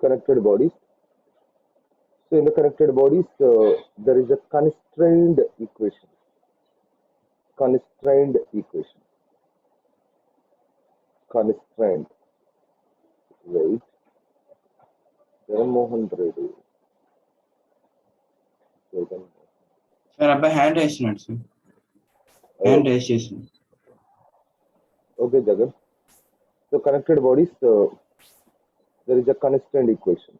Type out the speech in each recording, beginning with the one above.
connected bodies. So in the connected bodies, there is a constrained equation. Constrained equation. Constrained. Wait. Jaganmohan Reddy. Sir అబ్బాయి hand వేస్తున్నాడు sir hand race చేసింది. Okay, Jagan. So connected bodies, there is a constrained equation.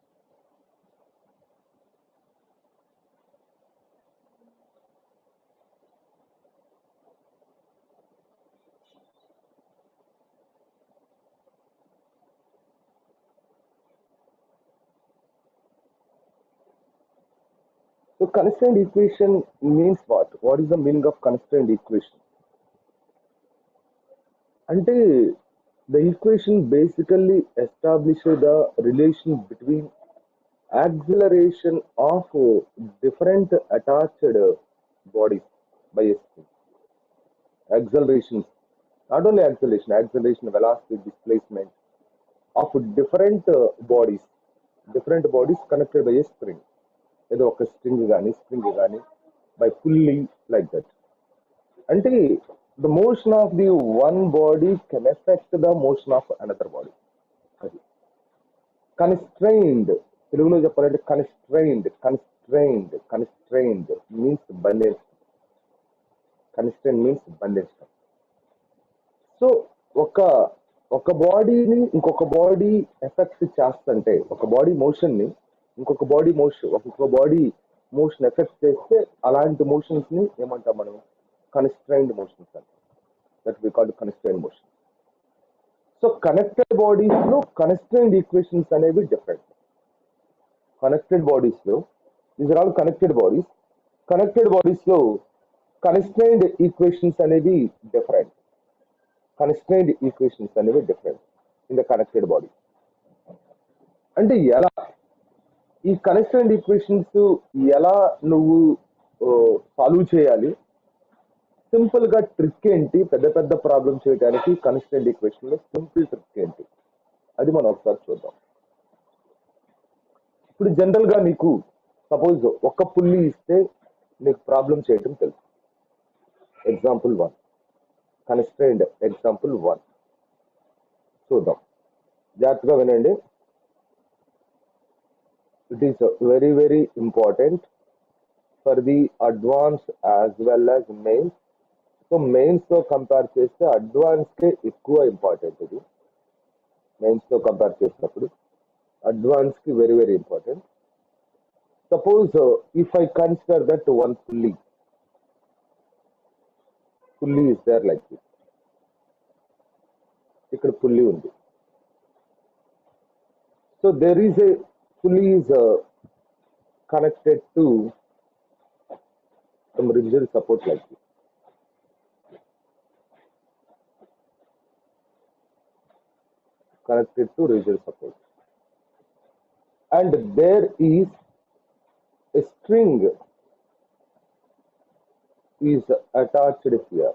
So constrained equation means what? What is the meaning of constrained equation? Ante the equation basically establishes the relation between acceleration of different attached bodies by a spring. Accelerations, not only acceleration, velocity, displacement of different bodies connected by a spring. ఏదో ఒక spring కానీ by pulley like that అంటే the motion of the one body can affect the motion of another body. అది constrained, తెలుగులో చెప్పాలంటే constrained means బంధించడం. Constrain means బంధించడం. So ఒక బాడీని ఇంకొక బాడీ ఎఫెక్ట్ చేస్తుంటే, ఒక బాడీ మోషన్ ని ఒక్కొక్క బాడీ మోషన్ ఎఫెక్ట్ చేస్తే అలాంటి మోషన్స్ ని ఏమంటాం మనం? కన్స్ట్రైన్డ్ మోషన్స్ అంటాం. That we call constrained motion. So connected bodies లో కన్స్ట్రైన్డ్ ఈక్వేషన్స్ అనేవి డిఫరెంట్. కనెక్టెడ్ బాడీస్ లో these are all connected bodies. Connected bodies లో కన్స్ట్రైన్డ్ ఈక్వేషన్స్ అనేవి డిఫరెంట్. కన్స్ట్రైన్డ్ ఈక్వేషన్స్ అనేవి different in the connected body. అంటే ఎలా ఈ కన్స్ట్రైన్డ్ ఈక్వేషన్స్ ఎలా నువ్వు సాల్వ్ చేయాలి? సింపుల్ గా ట్రిక్ ఏంటి? పెద్ద ప్రాబ్లమ్ చేయడానికి కన్స్ట్రైన్డ్ ఈక్వేషన్ లో సింపుల్ ట్రిక్ ఏంటి అది మనం ఒకసారి చూద్దాం. ఇప్పుడు జనరల్ గా నీకు సపోజ్ ఒక పుల్లి ఇస్తే నీకు ప్రాబ్లం చేయటం తెలుసు. ఎగ్జాంపుల్ 1, కన్స్ట్రైన్డ్ ఎగ్జాంపుల్ 1 చూద్దాం. జాగ్రత్తగా వినండి. It is very important for the advanced as well as mains. So mains తో కంపేర్ చేస్తే అడ్వాన్స్ కే ఎక్కువ ఇంపార్టెంట్. ఇది మెయిన్స్ తో కంపేర్ చేసినప్పుడు అడ్వాన్స్ కి very important. Suppose if I consider that one pulley is there like this. ఇక్కడ pulley ఉంది. So there is a pulley is connected to some rigid support like this. Connected to rigid support. And there is a string is attached here.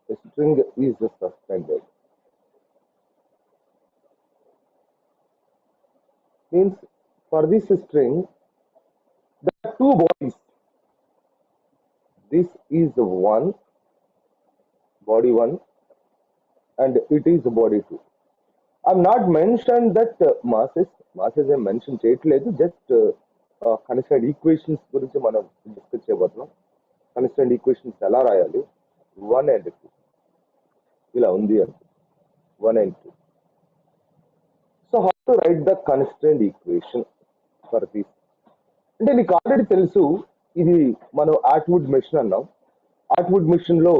A string is suspended. Means for this string there are two bodies. This is one body 1 and it is body 2. I'm not mentioned that masses I mentioned చేయట్లేదు. Just constrained equations గురించి మనం discuss చేయబోతున్నాం. Constrained equations ఎలా రాయాలి? 1 and 2 ఇలా ఉంది అంటే 1 and 2. So how to write the constrained equation for this అంటే నీకు ఆల్రెడీ తెలుసు. ఇది మనం ఆట్వుడ్ మెషిన్ అన్నాం. ఆట్వుడ్ మెషిన్ లో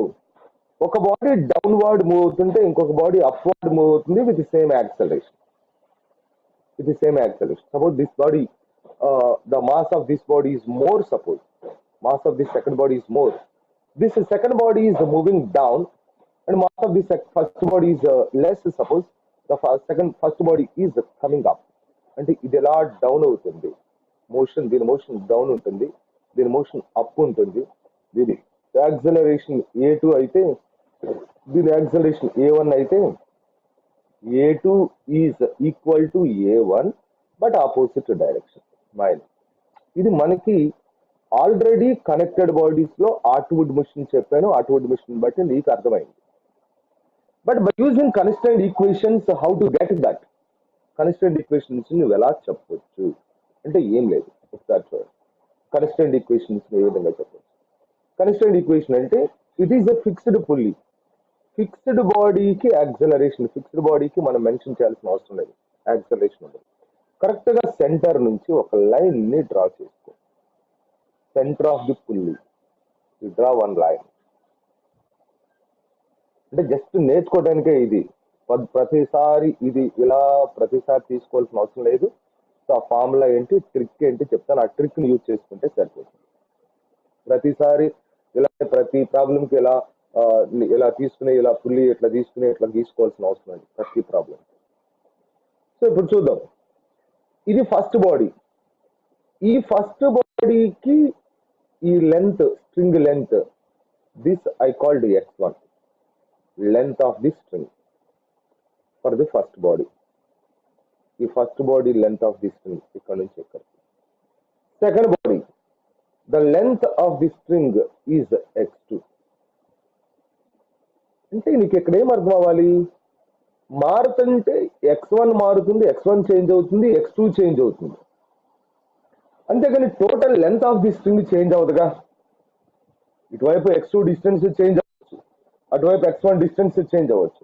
ఒక బాడీ డౌన్వర్డ్ మూవ్ అవుతుంటే ఇంకొక బాడీ అప్వర్డ్ మూవ్ అవుతుంది with same acceleration. Suppose this body the mass of this body is more. Suppose mass of this second body is more. This second body is moving down and mass of this first body is less. Suppose the first body is coming up. అంటే ఇది ఎలా down అవుతుంది? దీని motion down ఉంటుంది, దీని motion up ఉంటుంది. దీని acceleration A2 అయితే, దీని యాక్సలరేషన్ A1 అయితే A2 is equal to A1 but opposite direction minus. ఇది మనకి ఆల్రెడీ కనెక్టెడ్ బాడీస్ లో ఆర్ట్వుడ్ మిషన్ చెప్పాను. ఆర్ట్వుడ్ మిషన్ బట్టి నీకు అర్థమైంది. But by using constant equations how to get that constant equations నువ్వు ఎలా చెప్పొచ్చు అంటే ఏం లేదు. ఒకసారి చూడండి కన్స్టెంట్ ఈక్వేషన్స్ ఏ విధంగా చెప్పొచ్చు. కన్స్టెంట్ ఈక్వేషన్ అంటే it is a fixed pulley. Fixed బాడీకి యాక్సలరేషన్, ఫిక్స్డ్ బాడీకి మనం మెన్షన్ చేయాల్సిన అవసరం లేదు, యాక్సలరేషన్ ఉండదు. కరెక్ట్ గా సెంటర్ నుంచి ఒక లైన్ ని డ్రా చేసుకో. Centre of the pulley draw one line. అంటే జస్ట్ నేర్చుకోవడానికే ఇది. ప్రతిసారి ఇది ఇలా ప్రతిసారి తీసుకోవాల్సిన అవసరం లేదు. సో ఆ ఫార్ములా ఏంటి, ట్రిక్ ఏంటి చెప్తాను. ఆ ట్రిక్ ని యూజ్ చేసుకుంటే సరిపోతుంది. ప్రతిసారి ఇలా ప్రతి ప్రాబ్లంకి ఇలా తీసుకుని ఇలా పుల్లి ఇట్లా తీసుకుని ఇట్లా గీసుకోవాల్సిన అవసరం లేదు ప్రతి ప్రాబ్లం. సో ఇప్పుడు చూద్దాం. ఇది ఫస్ట్ బాడీ. ఈ ఫస్ట్ బాడీకి ఈ length, string length, this I called x1, length of the string for the first body. ఈ first body length of the string ఇక్కడ నుంచి ఇక్కడ. Second body, the length of the string is x2. అంటే నీకు ఇక్కడ ఏం అర్థం అవ్వాలి, మారుతుంటే x1 మారుతుంది, x1 చేంజ్ అవుతుంది, x2 చేంజ్ అవుతుంది. అంతేగాని total length of the string change అవుతుందిగా. ఇటువైపు x2 డిస్టెన్స్ చేంజ్ అవ్వచ్చు, అటువైపు x1 డిస్టెన్స్ చేంజ్ అవ్వచ్చు,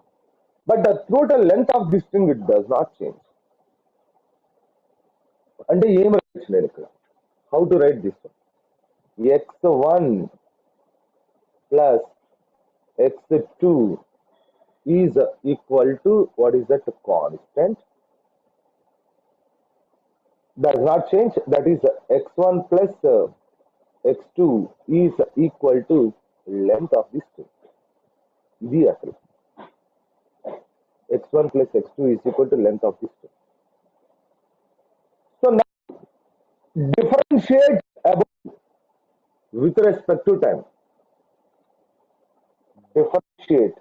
but the total length of the string it does not change. అంటే ఏం రాయొచ్చు నేను ఇక్కడ, how to write this one, x1 plus x2 is equal to what is that constant, does not change, that is x1 plus x2 is equal to length of the string. ఇది అసలు x1 plus x2 is equal to length of the string. So now differentiate above with respect to time. Differentiate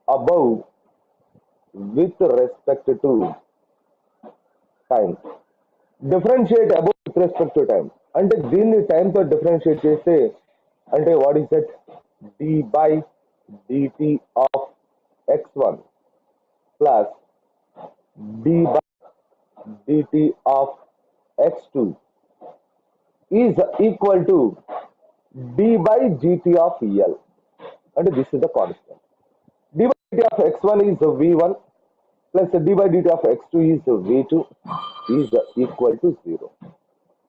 above with respect to time. Differentiate above with respect to time అంటే దీన్ని time తో differentiate చేస్తే అంటే what is that, d by dt of x1 plus d by dt of x2 is equal to d by gt of L. And this is the constant. d by dt of x1 is v1 plus d by dt of x2 is v2 is equal to 0.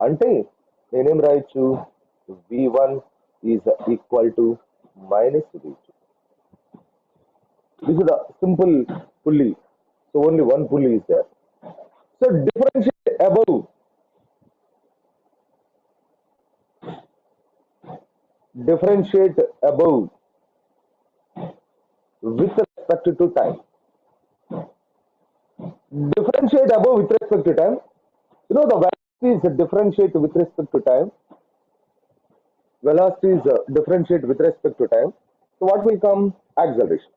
అంటే నేనేం రాయొచ్చు, v1 is equal to minus v2. This is the simple pulley. So only one pulley is there. So differentiate above with respect to time. Differentiate above with respect to time. You know the velocity is differentiate with respect to time. Velocity is differentiate with respect to time. So what will come? Acceleration.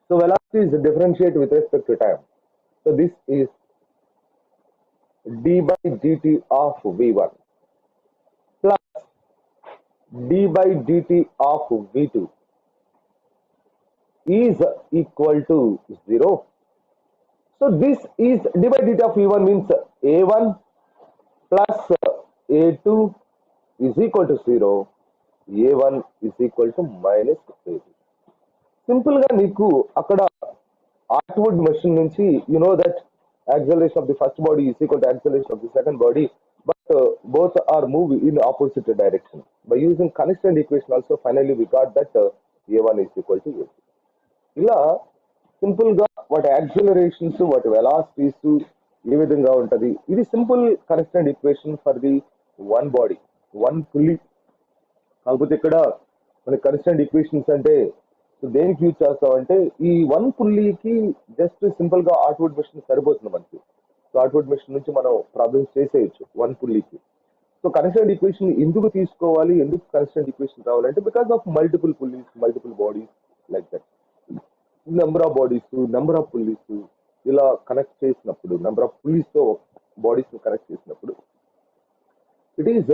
So velocity is differentiate with respect to time. So this is d by dt of v1 plus d by dt of v2 is equal to 0. So this is d by dt of v1 means a1 plus a2 is equal to 0. a1 is equal to minus a2. Simple గా నీకు అక్కడ Atwood machine నుంచి you know that acceleration of the first body is equal to acceleration of the second body, but both are move in opposite direction. By using constant equation also finally we got that a1 is equal to a2. ఇలా simple గా వాటి accelerations, వాటి velocities ఏ విధంగా ఉంటది, ఇది simple constant equation for the one body, one pulley. కాకపోతే ఇక్కడ మన కన్స్టెంట్ ఈక్వేషన్స్ అంటే సో దేనికి యూజ్ చేస్తామంటే ఈ వన్ పుల్లీకి జస్ట్ సింపుల్ గా ఆర్ట్వుడ్ మెషిన్ సరిపోతుంది మనకి. సో ఆర్ట్వుడ్ మెషిన్ నుంచి మనం ప్రాబ్లమ్స్ చేసేయచ్చు వన్ పుల్లీకి. సో కన్స్టెంట్ ఈక్వేషన్ ఎందుకు తీసుకోవాలి, ఎందుకు కన్స్టెంట్ ఈక్వేషన్ రావాలంటే because of multiple pulleys, multiple bodies like that. Number of bodies, number of pulleys ఇలా కనెక్ట్ చేసినప్పుడు, నెంబర్ ఆఫ్ పుల్లీస్ తో బాడీస్ కనెక్ట్ చేసినప్పుడు it is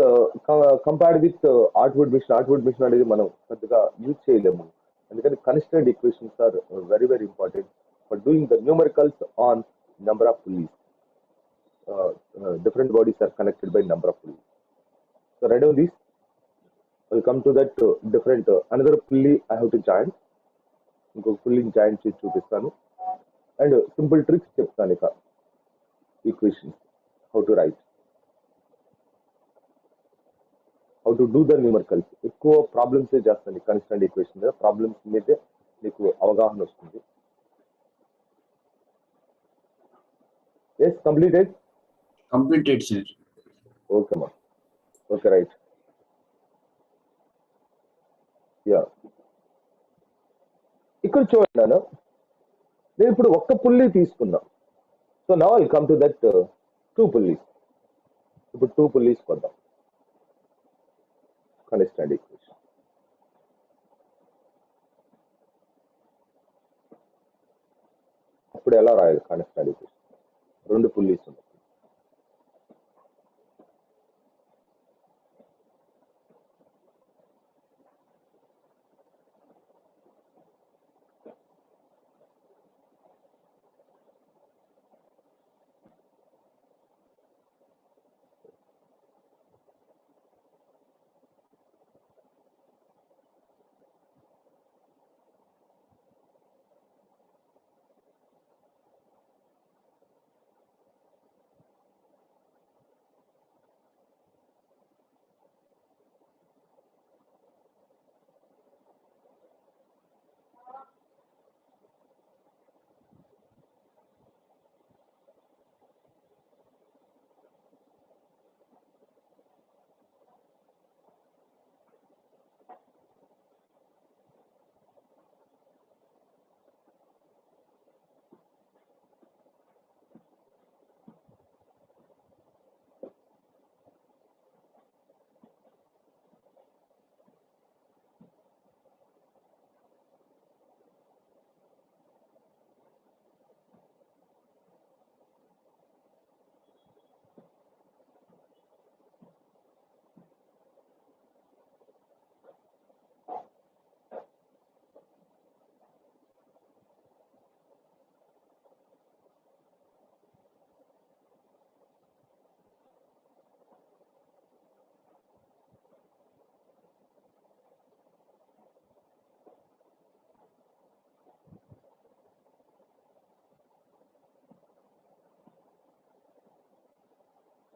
compared with Atwood machine. Atwood machine అనేది మనం పెద్దగా యూజ్ చేయలేము. అందుకని constant equations are very very important for doing the numericals on number of pulleys. Different bodies are connected by number of pulleys. So right on this, we'll come to that different another pulley I have to join. ఇంకొక pulling join చేసి చూపిస్తాను and simple tricks చెప్తాను. ఇక equation how to write, how to do the numericals. ఎక్కువ problems చేస్తాను constant equation మీద. Problems మీదే మీకు అవగాహన వస్తుంది. Yes completed. Completed, sir. Okay మా, ఓకే రైట్. యా, ఇక్కడ చూడండి నేను ఇప్పుడు ఒక్క పుల్లి తీసుకున్నా. So now I come to that two pulleys. ఇప్పుడు టూ పుల్లీస్ కొద్దాం కన్స్టెంట్ ఈక్వేషన్. అప్పుడు ఎలా రాయాలి కన్స్టెంట్ ఈక్వేషన్? రెండు పుల్లీస్ ఉన్నాయి.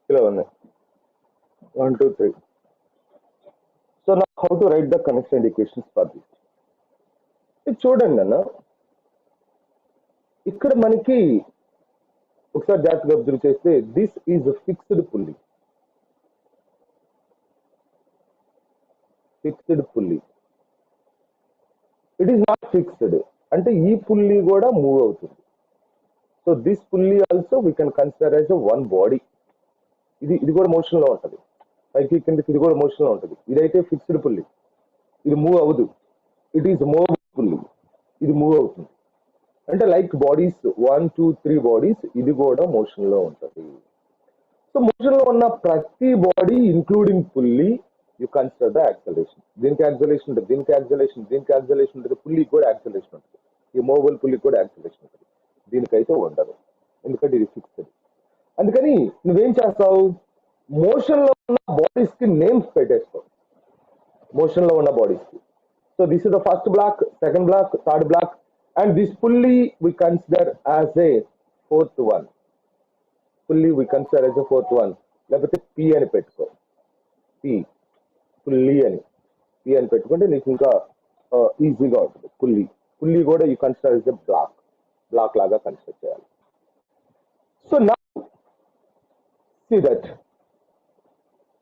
ఇలా ఉన్నాయి 1 2 3. సో నా how to write the constant equations for this. ఇది చూడండి అన్న, ఇక్కడ మనకి ఒకసారి జాగ్రత్తగా అబ్జర్వ్ చేస్తే this is fixed pulley. Fixed pulley, it is not fixed అంటే ఈ పుల్లీ కూడా మూవ్ అవుతుంది. So this pulley also we can consider as one body. ఇది కూడా మోషన్ లో ఉంటుంది, పైకి కిందకి ఇది కూడా మోషన్ లో ఉంటుంది. ఇదైతే ఫిక్స్డ్ పుల్లీ, ఇది మూవ్ అవ్వదు. ఇట్ ఈస్ మూవ్ పుల్లీ, ఇది మూవ్ అవుతుంది. అంటే లైక్ బాడీస్ 1 2 3 బాడీస్, ఇది కూడా మోషన్ లో ఉంటుంది. సో మోషన్ లో ఉన్న ప్రతి body including pulley you consider the acceleration. దీనికి యాక్సలరేషన్ ఉంటుంది, దీనికి యాక్సలరేషన్, దీనికి యాక్సలరేషన్ ఉంటుంది, పుల్లీకి కూడా యాక్సలరేషన్ ఉంటుంది, ఈ మూవబుల్ పుల్లీకి కూడా యాక్సలరేషన్ ఉంటుంది. దీనికైతే ఉండదు ఎందుకంటే ఇది ఫిక్స్డ్. అందుకని నువ్వేం చేస్తావు, మోషన్ లో ఉన్న బాడీస్ కి నేమ్స్ పెట్టేస్తావు. మోషన్ లో ఉన్న బాడీస్ కి. So this is the first block, second block, third block, and this pulley we consider as a fourth one. Pulley we consider as a fourth one. లేకపోతే P అని పెట్టుకో, P pulley అని, P అని పెట్టుకుంటే నీకు ఇంకా ఈజీగా ఉంటుంది. పుల్లీ, పుల్లీ కూడా you consider as a block, block లాగా కన్సిడర్ చేయాలి. So now see that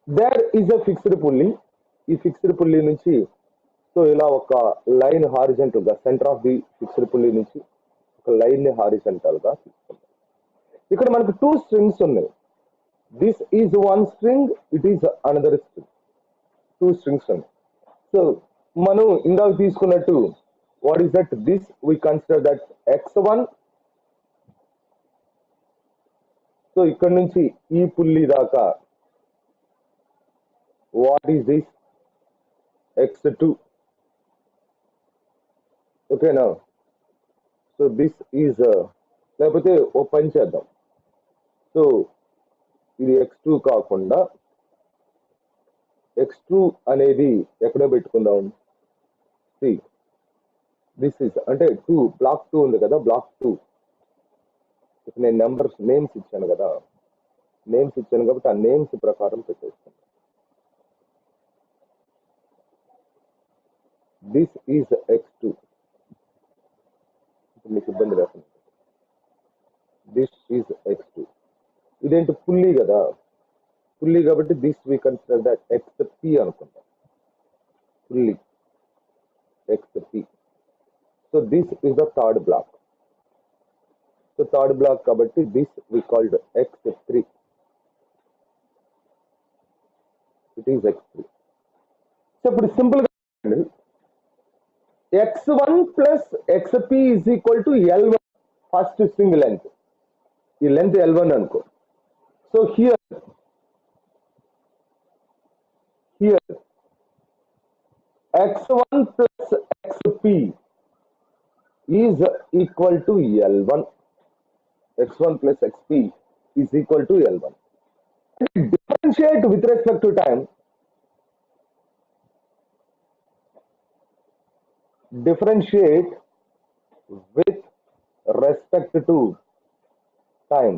there is a fixed pulley. ఈ ఫిక్స్డ్ పుల్లీ నుంచి సో ఇలా ఒక లైన్ హారిజెంటల్ గా centre of the fixed pulley నుంచి ఒక లైన్ ని హారిజెంటల్ గా తీసుకుంటాం. ఇక్కడ మనకు 2 స్ట్రింగ్స్ ఉన్నాయి. This is 1 string, it is another string. 2 strings ఉన్నాయి. సో మనం ఇందాక తీసుకున్నట్టు what is that, this we consider that x1. So ఇక్కడ నుంచి ఈ పుల్లి దాకా వాట్ ఈస్ దిస్, x2. ఓకేనా? సో దిస్ ఈజ్, లేకపోతే ఓ పని చేద్దాం. సో ఇది x2 కాకుండా x2 అనేది ఎక్కడో పెట్టుకుందాం. సి దిస్ ఈజ్ అంటే 2 బ్లాక్ 2 ఉంది కదా, బ్లాక్ 2. ఇప్పుడు నేను నేమ్స్ ఇచ్చాను కదా, నేమ్స్ ఇచ్చాను కాబట్టి ఆ నేమ్స్ ప్రకారం పెట్టేస్తాను. This is x2. మీకు ఇబ్బంది లేకుండా దిస్ ఈజ్ x2. ఇదేంటి పుల్లి కదా, పుల్లి కాబట్టి this we consider that xp అనుకుంటాం. Pulley xp. So this is the third block. So third block కాబట్టి this we called x3. It is x3. So ఇప్పుడు simple గా x1 plus xp is equal to L1, first string length. ఈ length L1 అనుకో. So here x1 plus xp is equal to L1. x1 plus xp is equal to L1. Differentiate with respect to time. Differentiate with respect to time.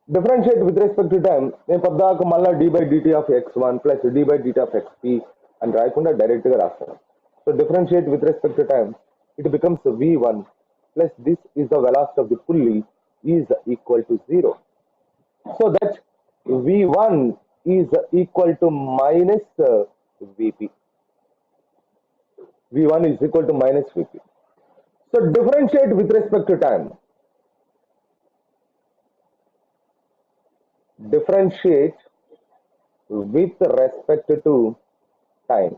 Differentiate with respect to time. నేను పద్దాక మళ్ళా d by dt of x1 plus d by dt of xp అని రాయకుండా direct గా రాస్తాను. So differentiate with respect to time, it becomes v1 plus this is the velocity of the pulley is equal to 0. So that v1 is equal to minus vp. v1 is equal to minus vp. So differentiate with respect to time. Differentiate with respect to time.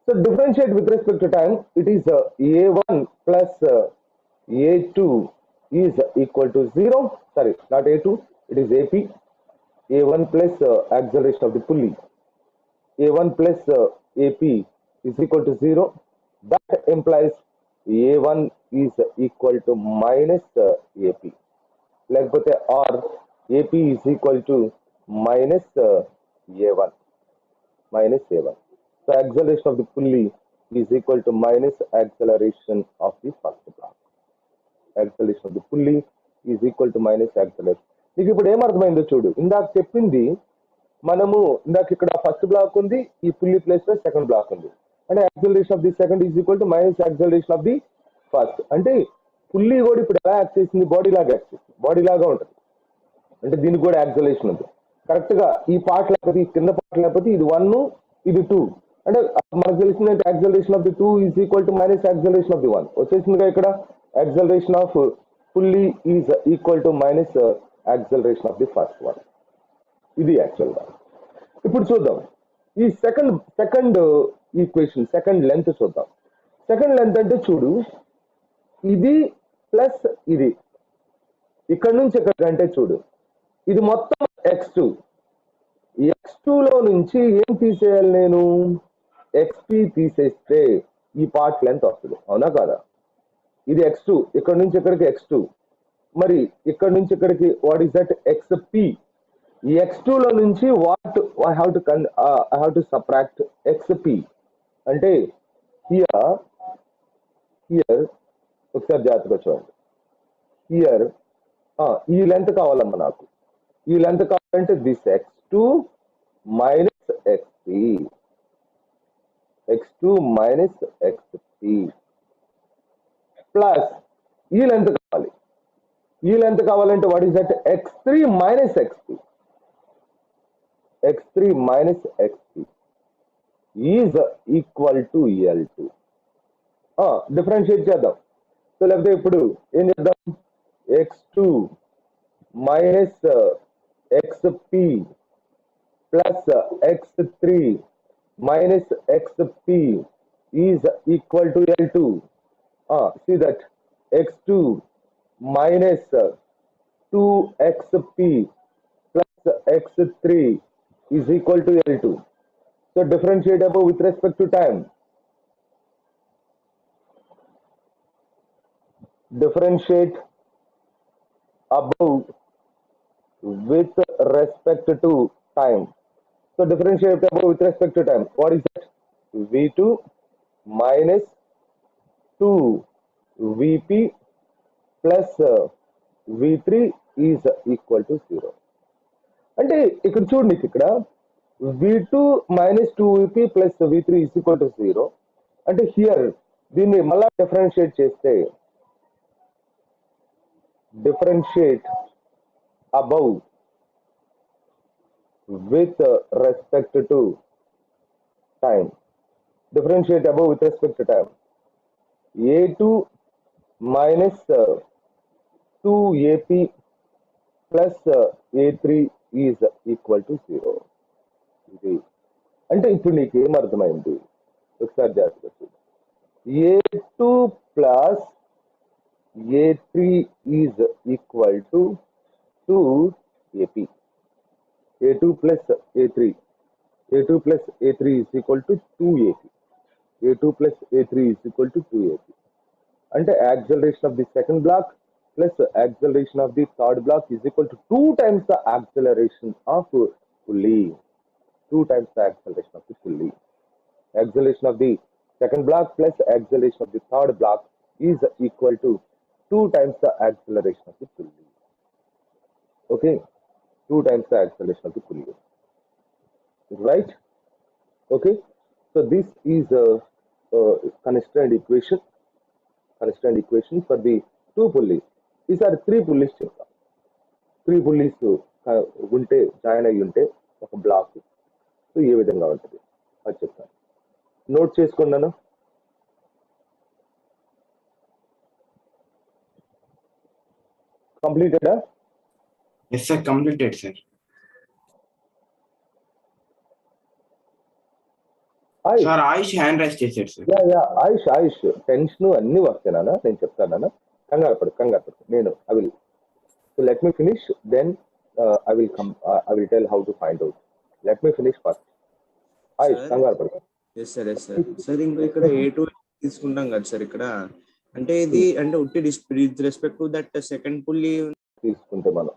So differentiate with respect to time, it is a1 plus a2 is equal to 0. Sorry, not a2, it is ap. a1 plus acceleration of the pulley, a1 plus ap is equal to 0. That implies a1 is equal to minus ap. లేకపోతే or ap is equal to minus a1. Minus a1. So acceleration of the pulley is equal to minus acceleration of the first block. Acceleration of the pulley is equal to minus acceleration. నీకు ఇప్పుడు ఏమర్థమైందో చూడు. ఇందాక చెప్పింది మనము, ఇందాక ఇక్కడ first black ఉంది, ఈ పుల్లీ ప్లేస్ లో సెకండ్ బ్లాక్ ఉంది. అంటే acceleration of the second is equal to minus acceleration of the first. అంటే పుల్లీ కూడా ఇప్పుడు ఎలా యాక్ట్ చేసింది, బాడీ లాగా యాక్ట్ చేసింది. బాడీ లాగా ఉంటుంది. అంటే దీనికి కూడా యాక్సిలరేషన్ ఉంది. కరెక్ట్ గా ఈ పార్ట్ లేకపోతే, ఈ కింద పార్ట్ లేకపోతే ఇది 1, ఇది 2. అంటే మనకు తెలిసిందంటే acceleration of the 2 is equal to minus acceleration of the 1 వచ్చేసిందిగా. ఇక్కడ acceleration of pulley is equal to minus acceleration of the first 1. ఇది యాక్చువల్ గా. ఇప్పుడు చూద్దాం ఈ సెకండ్ ఈక్వేషన్, సెకండ్ లెంత్ చూద్దాం. సెకండ్ లెంత్ అంటే చూడు, ఇది ప్లస్ ఇది ఇక్కడ నుంచి ఎక్కడికంటే చూడు, ఇది మొత్తం x2. x2 లో నుంచి ఏం తీసేయాలి నేను, xp తీసేస్తే ఈ పార్ట్ లెంత్ వస్తుంది. అవునా కాదా? ఇది x2, ఇక్కడ నుంచి ఇక్కడికి x2, మరి ఇక్కడ నుంచి ఇక్కడికి వాట్ ఈస్ దట్, xp. ఈ x2 లో నుంచి what I have to subtract xp. అంటే హియర్ ఒకసారి జాగ్రత్తగా చూడండి. హియర్ ఈ లెంత్ కావాలమ్మా నాకు. ఈ లెంత్ కావాలంటే this x2 minus xp, x2 minus xp plus ఈ లెంత్ కావాలి. ఈ లెంత్ కావాలంటే what is that, x3 minus xp, x3 minus xp. Is equal to L2. Differentiate చేద్దాం. సో లేకపోతే ఇప్పుడు ఏం చేద్దాం, x2 minus xp plus x3 minus xp is equal to L2. See that x2 minus 2xp plus x3 is equal to L2. So differentiate above with respect to time. Differentiate above with respect to time. So differentiate above with respect to time. What is that? V2 minus 2 Vp plus V3 is equal to 0. అంటే ఇక్కడ చూడండి, ఇక్కడ V2 minus 2Vp plus V3 is equal to 0. అంటే here దీన్ని మళ్ళా differentiate చేస్తే, differentiate above with respect to time. Differentiate above with respect to time. A2 minus 2AP plus A3 is equal to 0. ఇది అంటే ఇప్పుడు నీకు ఏమర్థమైంది ఒకసారి జాగ్రత్తగా చూడు. A2 plus A3 is equal to 2AP. A2 plus A3. A2 plus A3 is equal to 2AP. A2 plus A3 is equal to 2AP. అంటే acceleration of the second block plus acceleration of the third block is equal to 2 times the acceleration of pulley. 2 times the acceleration of the pulley. Acceleration of the second block plus acceleration of the third block is equal to 2 times the acceleration of the pulley. Okay, 2 times the acceleration of the pulley. Right? Okay, so this is a constraint equation. Constraint equation for the 2 pulleys. These are 3 pulleys. 3 pulleys ఉంటే join అయ్యి ఉంటే ఒక black so ఏ విధంగా ఉంటుంది అది చెప్తాను. Note చేసుకున్నాను. కంప్లీటెడా? Yes, sir. Completed, sir. Sir, Ayush hand raise చేశాడు సార్. ఆయుష్ టెన్షన్ అన్ని వస్తానా నేను చెప్తానా, కంగారు పడు నేను I will let me finish then I will tell how to find out. Let me finish first. Ayush కంగారు పడు. ఎస్ సార్ సార్ ఇంకా ఇక్కడ A2 తీసుకుంటాం కదా సార్, ఇక్కడ అంటే ఇది అంటే ఉట్టి with respect to that second pulley తీసుకుంటే మనం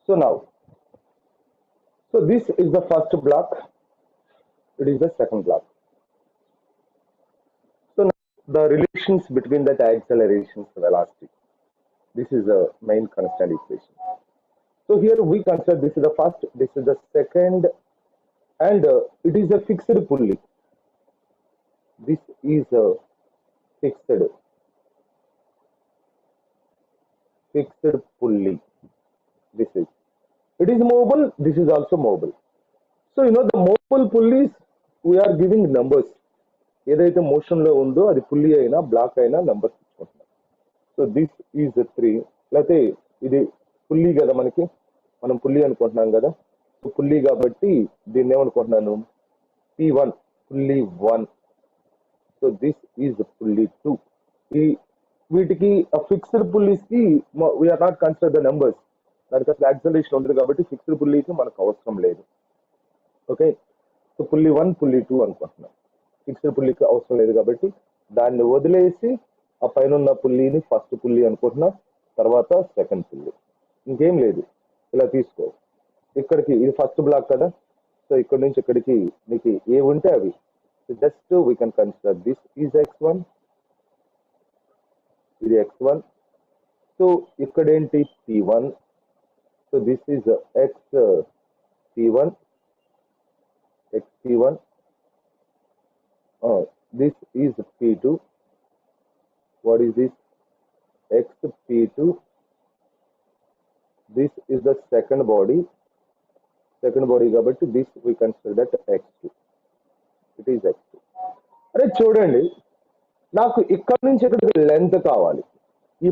So now, so this is the first block. It is the second block. So now the relations between that accelerations velocity. This is the main constant equation. So here we consider this is the first, this is the second, and it is a fixed pulley. This is a fixed pulley. This is, it is mobile. This is also mobile. So the mobile pulleys, we are giving numbers. ఏదైతే motion లో ఉందో అది పుల్లి అయినా black అయినా numbers ఇచ్చుకుంటున్నాం. So this is 3, లేకపోతే ఇది పుల్లి కదా, మనం పుల్లి అనుకుంటున్నాం కదా. సో పుల్లి కాబట్టి దీన్ని ఏమనుకుంటున్నాను, P1 pulley 1. So this is pulley 2. ఈ వీటికి ఫిక్స్డ్ పుల్లీస్ కి we are not consider the numbers. దానికి అసలు యాక్సలరేషన్ ఉంటుంది కాబట్టి ఫిక్స్డ్ పుల్లీస్ మనకు అవసరం లేదు. ఓకే, సో పుల్లి 1 పుల్లి 2 అనుకుంటున్నాం. ఫిక్స్డ్ పుల్లికి అవసరం లేదు కాబట్టి దాన్ని వదిలేసి ఆ పైన ఉన్న పుల్లిని ఫస్ట్ పుల్లి అనుకుంటున్నాం, తర్వాత సెకండ్ పుల్లి. ఇంకేం లేదు, ఇలా తీసుకో. ఇక్కడికి ఇది ఫస్ట్ బ్లాక్ కదా, సో ఇక్కడ నుంచి ఇక్కడికి మీకు ఏ ఉంటే అవి just we can consider this is x1, ఇది x1. సో ఇక్కడ ఏంటి P1, so this is xP1, xP1. This is P2. What is this? XP2. This is the second body. కాబట్టి this we consider that x2. It is x2. అరే చూడండి, నాకు ఇక్కడ నుంచి ఇక్కడికి లెంత్ కావాలి. ఈ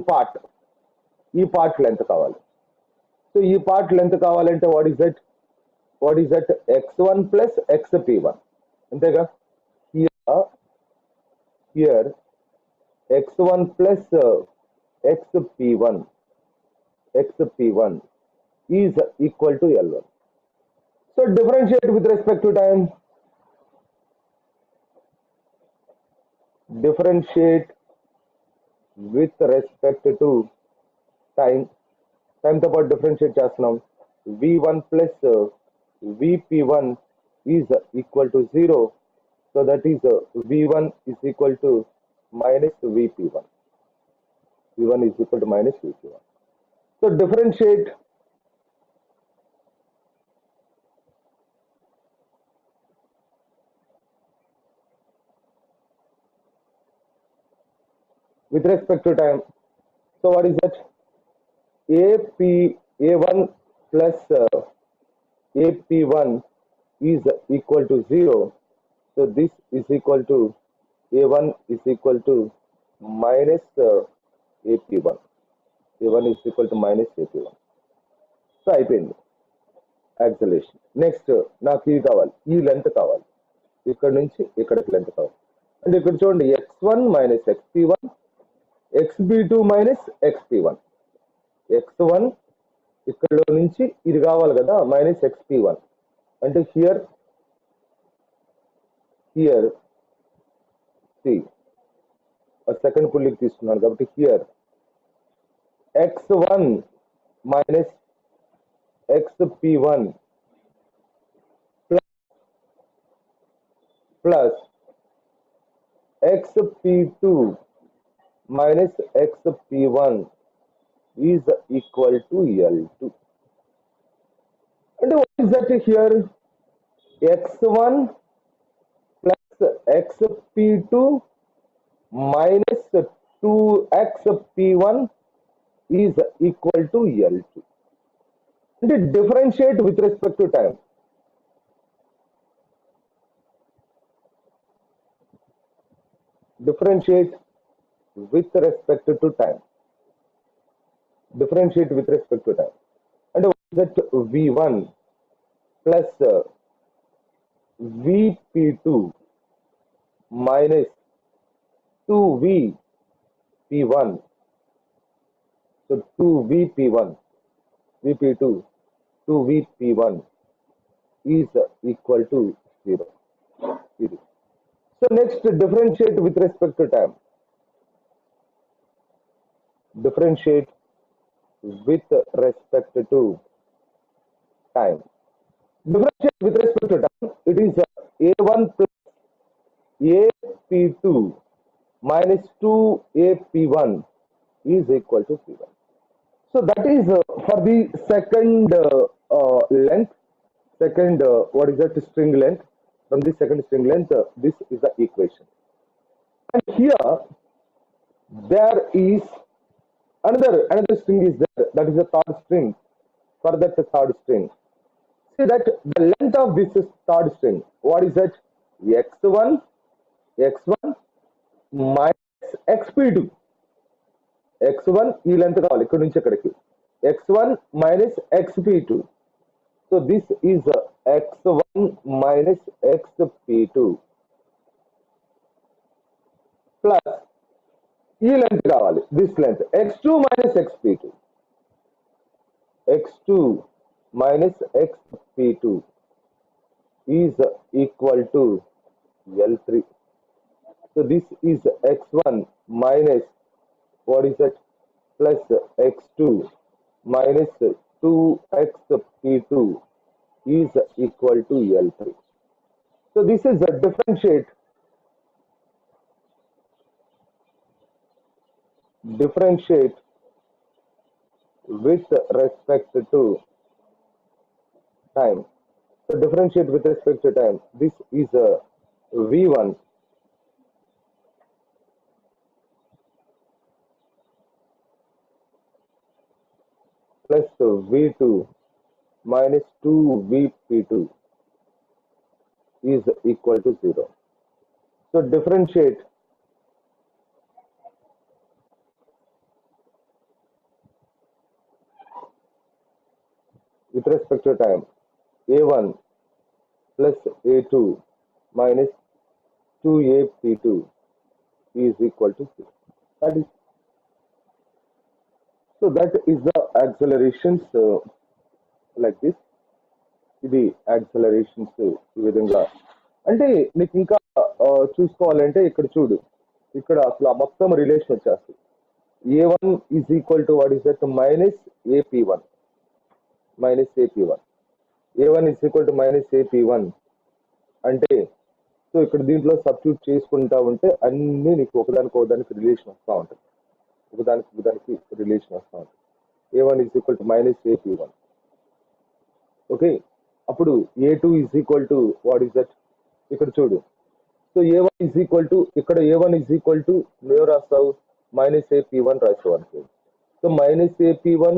పార్ట్ లెంత్ కావాలి. సో ఈ పార్ట్ లెంత్ కావాలంటే what is that x1 plus xP1, అంతేగా. Here x1 plus xp1 is equal to L1. So differentiate with respect to time. Differentiate with respect to time. Time తో పాటు differentiate చేస్తున్నాం. V1 plus Vp1 is equal to 0. So that is V1 is equal to minus Vp1. V1 is equal to minus Vp1. So differentiate with respect to time. So what is that? A1 plus AP1 is equal to 0. So this is equal to A1 is equal to minus AP1. A1 is equal to minus AP1. So అయిపోయింది acceleration. Next నాకు ఇది కావాలి, ఈ length కావాలి. ఇక్కడ నుంచి ఇక్కడికి length కావాలి. అంటే ఇక్కడ చూడండి, x1 minus xp1, xp2 minus xp1. x1 ఇక్కడ నుంచి ఇది కావాలి కదా, మైనస్ xp1. అంటే హియర్ see a second పుల్లికి తీసుకున్నాను కాబట్టి here x1 minus xp1 plus xp2 minus xp1 is equal to L2. And what is that here? x1 plus xp2 minus 2xp1 is equal to L2. And differentiate with respect to time. Differentiate with respect to time. Differentiate with respect to time. And what is that? V1 plus Vp2 minus 2Vp1. So 2Vp1, Vp2, 2Vp1 is equal to 0. So next, differentiate with respect to time. Differentiate with respect to time. Differentiate with respect to time, it is a1 plus AP2 minus 2AP1 is equal to P1. So that is for the second length, second what is that string length? From the second string length, this is the equation. And here there is another string is there. That is the third string. For that third string, see that the length of this is third string. What is that? x1 minus xp2. x1 ఈ length కావాలి ఇక్కడ నుంచి ఇక్కడికి. x1 minus xp2. So this is x1 minus xp2 plus ఈ length కావాలి, this length x2 minus xp2. x2 minus xp2 is equal to L3. So this is x1 minus what is that plus x2 minus 2xp2 is equal to L3. So this is a differentiate with respect to time. So differentiate with respect to time. This is a v1 plus v2 minus 2vp2 is equal to 0. So differentiate with respect to time. A1 plus A2 minus 2AP2 is equal to 0. That is the accelerations like this. ఇది accelerations ఈ విధంగా. అంటే నీకు ఇంకా చూసుకోవాలంటే ఇక్కడ చూడు, ఇక్కడ అసలు మొత్తం రిలేషన్ వచ్చేస్తుంది. A1 is equal to what is that? Minus AP1. A1 is equal to minus AP1 అంటే సో ఇక్కడ దీంట్లో సబ్స్టిట్యూట్ చేసుకుంటా ఉంటే అన్ని నీకు ఒకదానికి రిలేషన్ వస్తూ ఉంటుంది. ఒకదానికి రిలేషన్ వస్తూ ఉంటుంది. A1 is equal to minus AP1. Okay, అప్పుడు A2 is equal to what is that? ఇక్కడ చూడు. So A1 is equal to ఇక్కడ A1 is equal to నువ్వు రాస్తావు minus AP1 రాస్తావు అనుకో. So minus AP1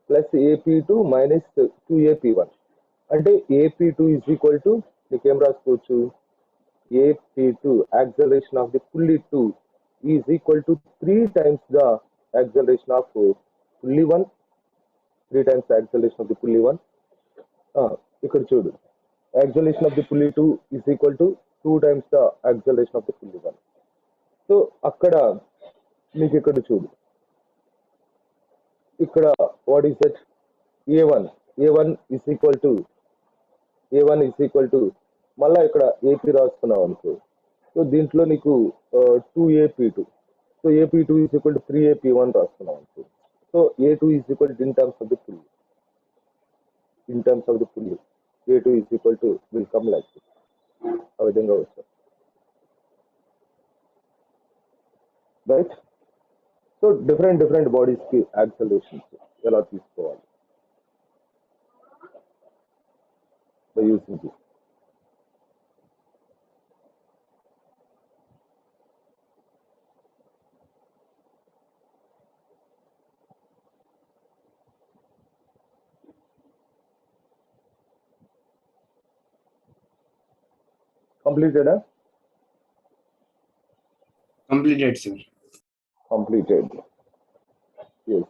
plus AP2 minus 2AP1 అంటే AP2 is equal to నీకేం రాసుకోవచ్చు? AP2 acceleration of the pulley 2 is equal to 3 times the acceleration of pulley 1. 3 times the acceleration of the pulley 1. ఇక్కడ చూడు, acceleration of the pulley 2 is equal to 2 times the acceleration of the pulley 1. So అక్కడ నీకు ఇక్కడ చూడు, ఇక్కడ what is that? A1 is equal to మళ్ళా ఇక్కడ AP రాసుకున్నావు అనుకో. సో దీంట్లో నీకు 2AP2. So AP2 is equal to 3AP1 రాసుకున్నావు అనుకో. So A2 is equal to in terms of the pulley. A2 is equal to will come like this. ఆ విధంగా వస్తుంది. Right. So different bodies కి accelerations ఎలా తీసుకోవాలి by using this. Completed, huh? Completed, sir. Completed. Yes.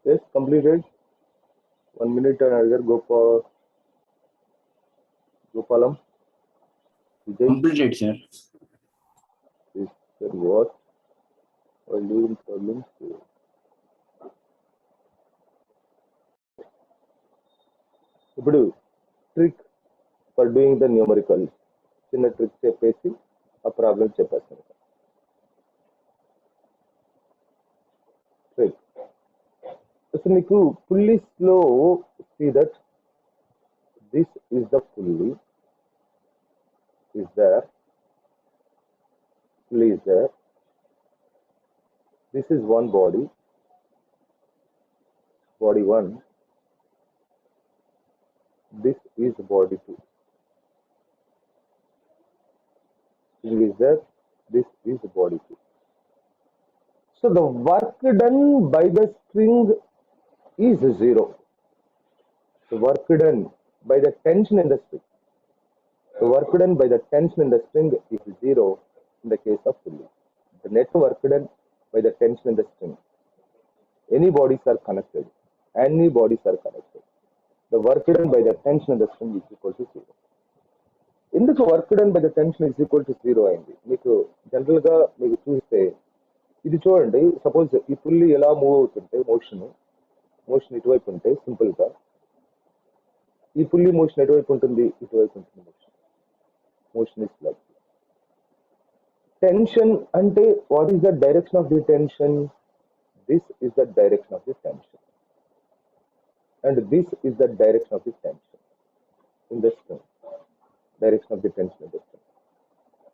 Yes, completed. 1 minute and another Gopalam. Vijay, Completed, sir. Mr. What? While doing problems. ఇప్పుడు trick for doing the numerical చిన్న trick చెప్పేసి ఆ problem చెప్పేస్తాను. Trick అసలు నీకు pulleys లో see that this is the pulley is there, pulley is there, this is one body, body 1, this is body 2. String is there, this is body 2. So the work done by the string is 0. The work done by the tension in the string. The work done by the tension in the string is 0 in the case of pulley. The net work done by the tension in the string. Any bodies are connected. Any bodies are connected. The work done by the tension in the string is equal to 0. ఎందుకు work done by the tension is equal to 0 అయింది? మీకు general గా మీకు చూస్తే ఇది చూడండి, suppose ఈ పుల్లి ఎలా మూవ్ అవుతుంటే మోషన్ ఇటువైపు ఉంటే సింపుల్ గా ఈ పుల్లి మోషన్ ఎటువైపు ఉంటుంది? ఇటువైపు ఉంటుంది. మోషన్ ఇస్ లైక్ టెన్షన్ అంటే what is the direction of the tension? This is the direction of the tension and this is the direction of the tension in the string. Direction of the tension in the string,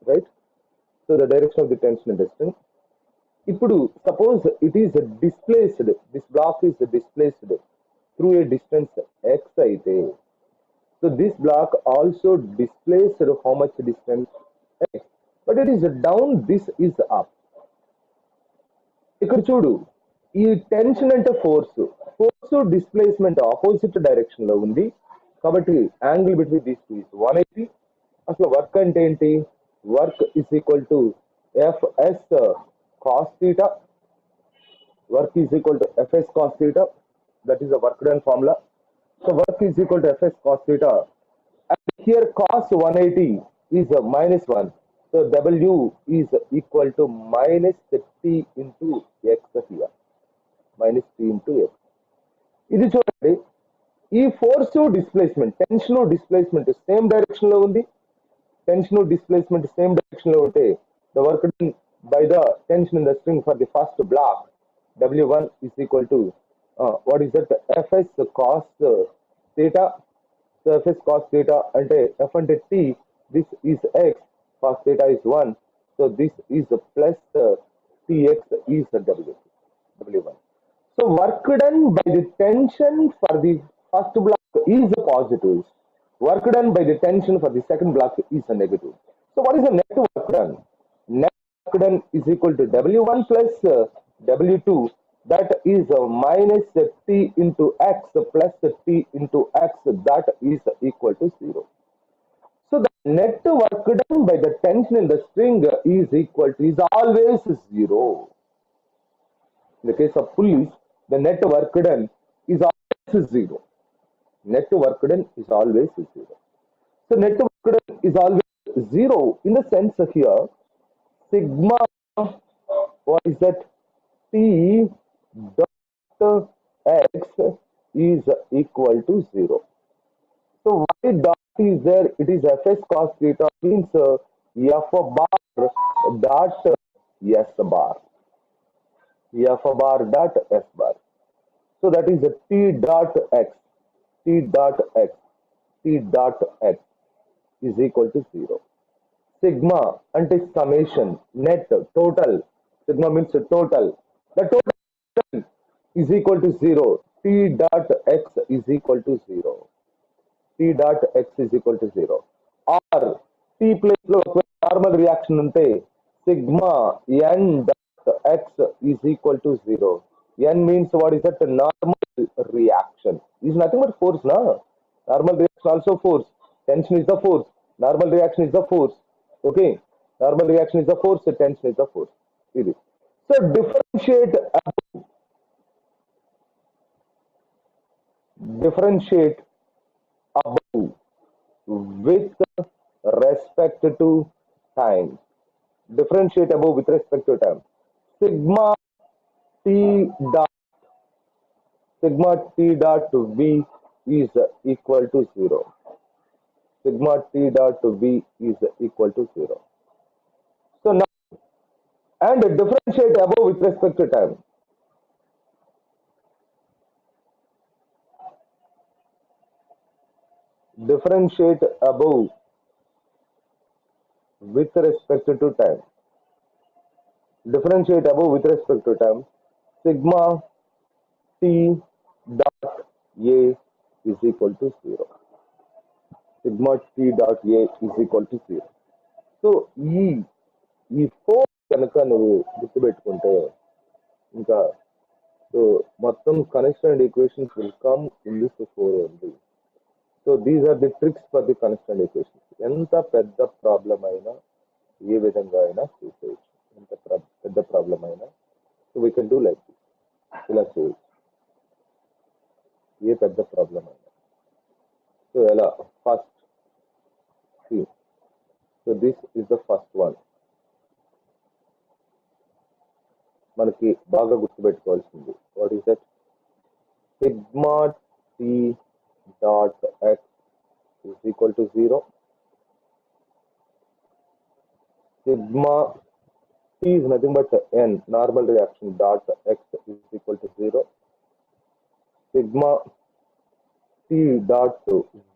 right? So the direction of the tension in the string. Ipudu suppose it is displaced, this block is displaced through a distance x aithe, so this block also displaced how much distance? X, but it is down, this is up. ఇక్కడ చూడు, ఈ tension అంటే force displacement opposite direction లో ఉంది కాబట్టి angle between these two is 180. అసలు work అంటే ఏంటి? Work is equal to FS cos theta. Work is equal to FS cos theta, that is the work done formula. So work is equal to FS cos theta, and here cos 180 is -1, so W is equal to minus t into x here, minus t into x. ఇది చూడండి, ఈ force displacement, tension displacement same direction లో ఉంది. Tension displacement same direction లో ఉంటే the work done by the tension in the string for the first block W1 is equal to what is that? Fs cos theta. So Fs cos theta ante f ante t, this is x, cos theta is 1, so this is plus tx is W1. So work done by the tension for the first block is positive. Work done by the tension for the second block is a negative. So what is the net work done? Net work done is equal to W1 plus W2, that is minus t into x plus t into x, that is equal to 0. So the net work done by the tension in the string is equal to, is always 0. In the case of pulleys, the net work done is always 0. Net work done is always 0. So net work done is always 0 in the sense of here, sigma, what is that? T dot x is equal to 0. So why dot is there? It is fs cos theta, means f bar dot s bar. F bar dot s bar. So that is t dot x. T dot x. T dot x is equal to 0. Sigma ante summation, net, total. Sigma means total. The total is equal to 0. T dot x is equal to 0. T dot x is equal to 0. Or T place lo normal reaction unte sigma n dot x is equal to 0. N means what is that? Normal reaction is nothing but force, na? Normal reaction also force. Tension is the force. Normal reaction is the force. Okay. Normal reaction is the force. Tension is the force. It is. So differentiate above with respect to time. Differentiate above with respect to time. Sigma t dot to v is equal to 0. Sigma t dot to v is equal to 0. So now, and differentiate above with respect to time. Differentiate above with respect to time. Differentiate above with respect to time. Sigma t dot a is equal to 0. Sigma t dot a is equal to 0. So ఈ four కనుక నువ్వు గుర్తుపెట్టుకుంటే ఇంకా so మొత్తం constant equations will come in this four only. So these are the tricks for the constant equations. ఎంత పెద్ద problem అయినా ఏ విధంగా అయినా చేసేయచ్చు. ఎంత పెద్ద ప్రాబ్లం అయినా so we can do like this. ఇలా చేయొచ్చు ఏ పెద్ద ప్రాబ్లం అయినా. సో ఎలా first so this is the first one. మనకి బాగా గుర్తుపెట్టుకోవాల్సింది what is that? Sigma T dot X is equal to 0. Sigma t is nothing but n, normal reaction, dot x is equal to 0. Sigma t dot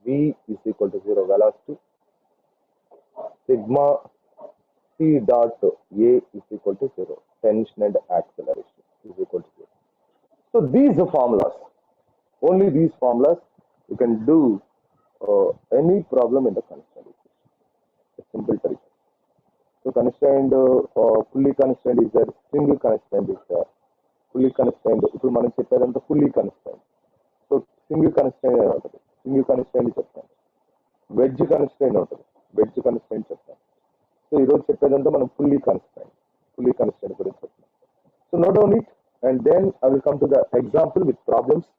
v is equal to 0, velocity. Sigma t dot a is equal to 0, tension and acceleration is equal to 0. So these are formulas. Only these formulas you can do any problem in the constraint equation. A simple trick. So constraint, fully constraint is there, single constraint is there, fully constraint. ఇప్పుడు మనం చెప్పేదంతా fully constraint. So single constraint ఉంటుంది, single constraint చెప్తాను. Wedge constraint ఉంటుంది, wedge constraint చెప్తాను. So ఈరోజు చెప్పేదంతా మనం fully constraint గురించి చెప్తాం. So note down it and then I will come to the example with problems.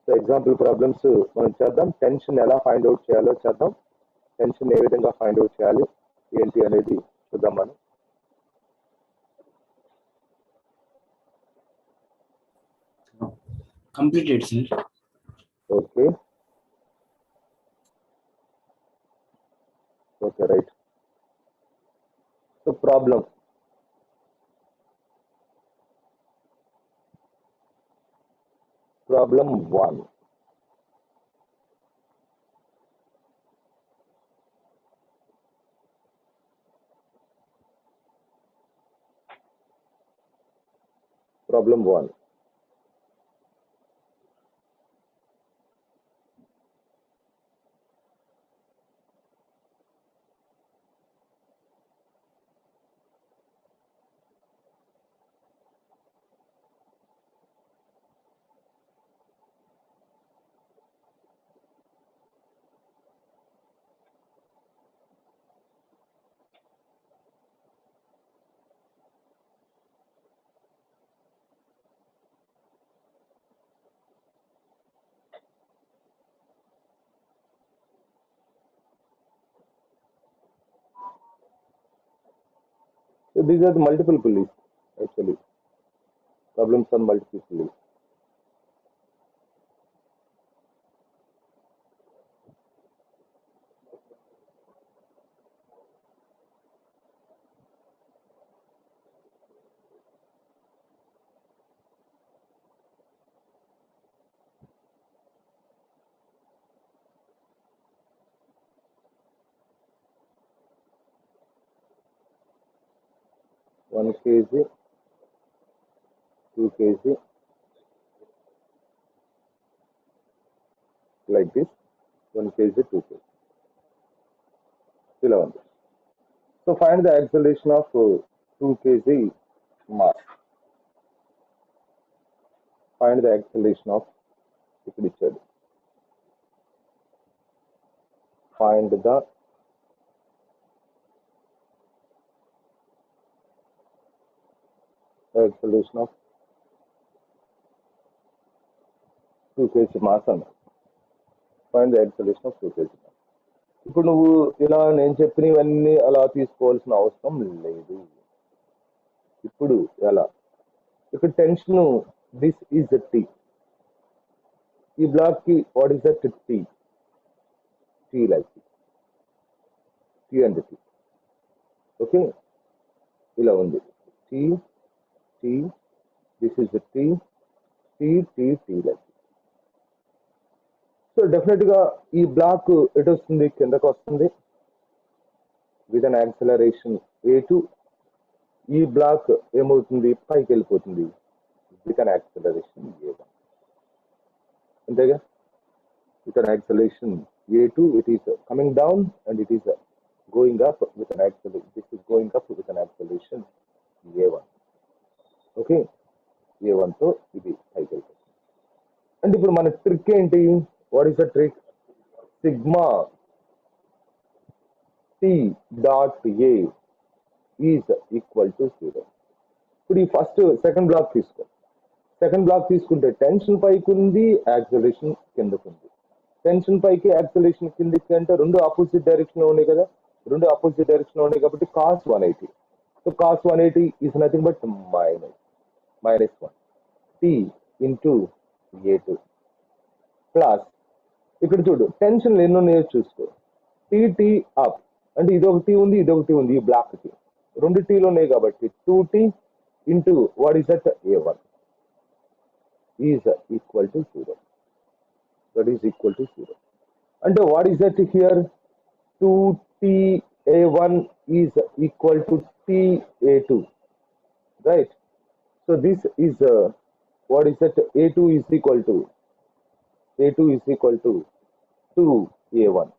So example problems మనం చేద్దాం. టెన్షన్ ఎలా ఫైండ్ అవుట్ చేయాలో చేద్దాం. టెన్షన్ ఏ విధంగా ఫైండ్ అవుట్ చేయాలి ఏంటి అనేది చూద్దాం మనం. Completed, sir. Okay okay right. So problem Problem 1. Problem 1. So these are the multiple pulleys actually. Problems on multiple pulleys. One kg, 2 kg, like this. 1 kg, 2 kg. Still on this. So find the acceleration of 2 kg mass. Find the acceleration of each. Find the acceleration of 2 kg mass. Find the acceleration of 2 kg mass. ఇప్పుడు నువ్వు ఇలా నేను చెప్పినవన్నీ అలా తీసుకోవాల్సిన అవసరం లేదు. ఇప్పుడు ఎలా ఇక్కడ టెన్షన్ దిస్ ఈజ్ టీ, ఈ బ్లాక్ కి what is that T, T like T and T. Okay, ఇలా ఉంది T T, this is T T T T like. So definite గా ఈ బ్లాక్ ఎటు వస్తుంది, కిందకు వస్తుంది విత్ అన్ యాక్సలరేషన్ a2. ఈ బ్లాక్ ఏమవుతుంది, పైకి వెళ్ళిపోతుంది విత్ అన్ యాక్సలరేషన్ a1. అంతేగా, with an acceleration a2, it is coming down and it is going up with an acceleration. This is going up with an acceleration a1. Okay, a1 తో ఇది పైకి వెళ్తుంది. అంటే ఇప్పుడు మన ట్రిక్ ఏంటి, what is the trick, sigma T dot A is equal to 0. ఇప్పుడు ఈ ఫస్ట్ సెకండ్ బ్లాక్ తీసుకో. సెకండ్ బ్లాక్ తీసుకుంటే టెన్షన్ పైకి ఉంది, యాక్సలరేషన్ కిందకు ఉంది. టెన్షన్ పైకి యాక్సలరేషన్ కిందకి అంటే రెండు ఆపోజిట్ డైరెక్షన్ లో ఉన్నాయి కదా, రెండు ఆపోజిట్ డైరెక్షన్ లో ఉన్నాయి కాబట్టి cos 180. So cos 180 is nothing but -1 t into a2 plus ఇక్కడ చూడు టెన్షన్ ఎన్ని ఉన్నాయో చూసుకో, టీ అప్ అంటే ఇదొక టీ ఉంది, ఇదొక టీ ఉంది, ఈ బ్లాక్ కి రెండు టీలు ఉన్నాయి కాబట్టి 2t into what is that a1 is equal to 0. That is equal to 0. And what is that here? 2ta1 is equal to ta2, right? So this is what is that? a2 is equal to 2a1.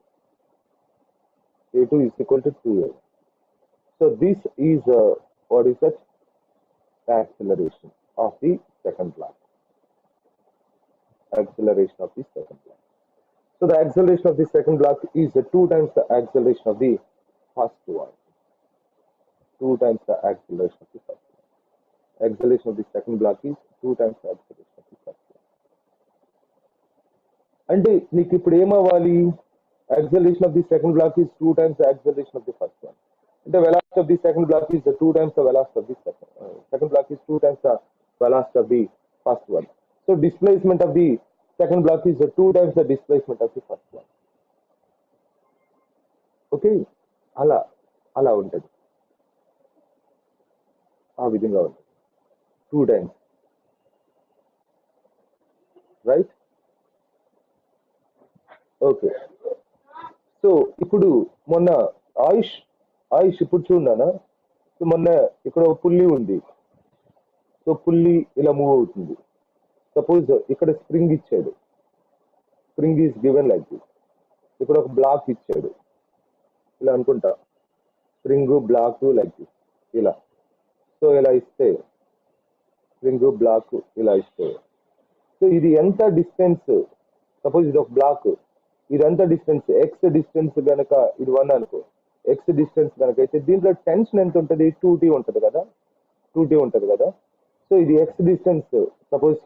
a2 is equal to 2a1. So this is what is that? The acceleration of the second block. Acceleration of the second block. So the acceleration of the second block is 2 times the acceleration of the first one. 2 times the acceleration of the first one. Acceleration of the second block is 2 times the acceleration of the first one. అంటే నీకు ఇప్పుడు ఏమవ్వాలి, acceleration of the second block is 2 times the acceleration of the first one. The velocity of the second block is 2 times the velocity of the second block is 2 times the velocity of the first one. So displacement of the second block is 2 times the displacement of the first one. Okay, అలా ఉంటుంది, ఆ విధంగా ఉంటుంది 2 times, right? Okay, so ఇప్పుడు మొన్న ఆయుష్ ఇప్పుడు చూడనా, మొన్న ఇక్కడ ఒక పుల్లి ఉంది, సో పుల్లి ఇలా మూవ్ అవుతుంది. సపోజ్ ఇక్కడ స్ప్రింగ్ ఇచ్చాడు, spring is given like this. ఇక్కడ ఒక బ్లాక్ ఇచ్చాడు ఇలా అనుకుంటా, స్ప్రింగ్ బ్లాక్ లైక్ దిస్ ఇలా. సో ఇలా ఇస్తే స్ప్రింగ్ బ్లాక్ ఇలా ఇస్తే, సో ఇది ఎంత డిస్టెన్స్, సపోజ్ ఇది ఒక బ్లాక్, ఇది ఎంత డిస్టెన్స్, ఎక్స్ డిస్టెన్స్ కనుక ఇది 1 అనుకో, ఎక్స్ డిస్టెన్స్ కనుక అయితే దీంట్లో టెన్షన్ ఎంత ఉంటుంది, 2t ఉంటుంది కదా, 2t ఉంటుంది కదా. సో ఇది ఎక్స్ డిస్టెన్స్, సపోజ్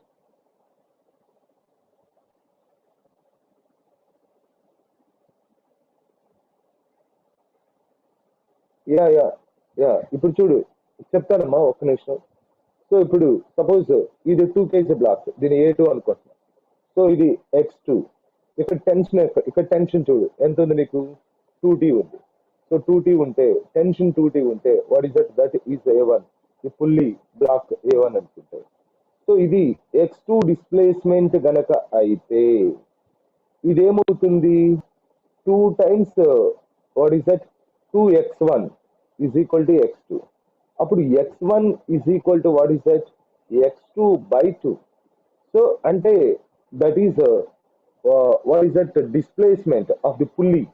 ఇప్పుడు చూడు చెప్తానమ్మా ఒక్క నిమిషం. సో ఇప్పుడు సపోజ్ ఇది 2 kg బ్లాక్, దీని a2 అనుకుంటున్నా. సో ఇది x2, ఇక్కడ టెన్షన్ చూడు ఎంత ఉంది నీకు, 2t ఉంది. సో 2t ఉంటే టెన్షన్ 2t ఉంటే what is that is a1, ఈ పుల్లి బ్లాక్ a1 అనుకుంటే. సో ఇది x2 డిస్ప్లేస్మెంట్ గనక అయితే ఇదేమవుతుంది, 2 times what is that 2x1 is equal to x2. అప్పుడు x1 is equal to what is that, x2 by 2. So అంటే that is what is that displacement of the pulley,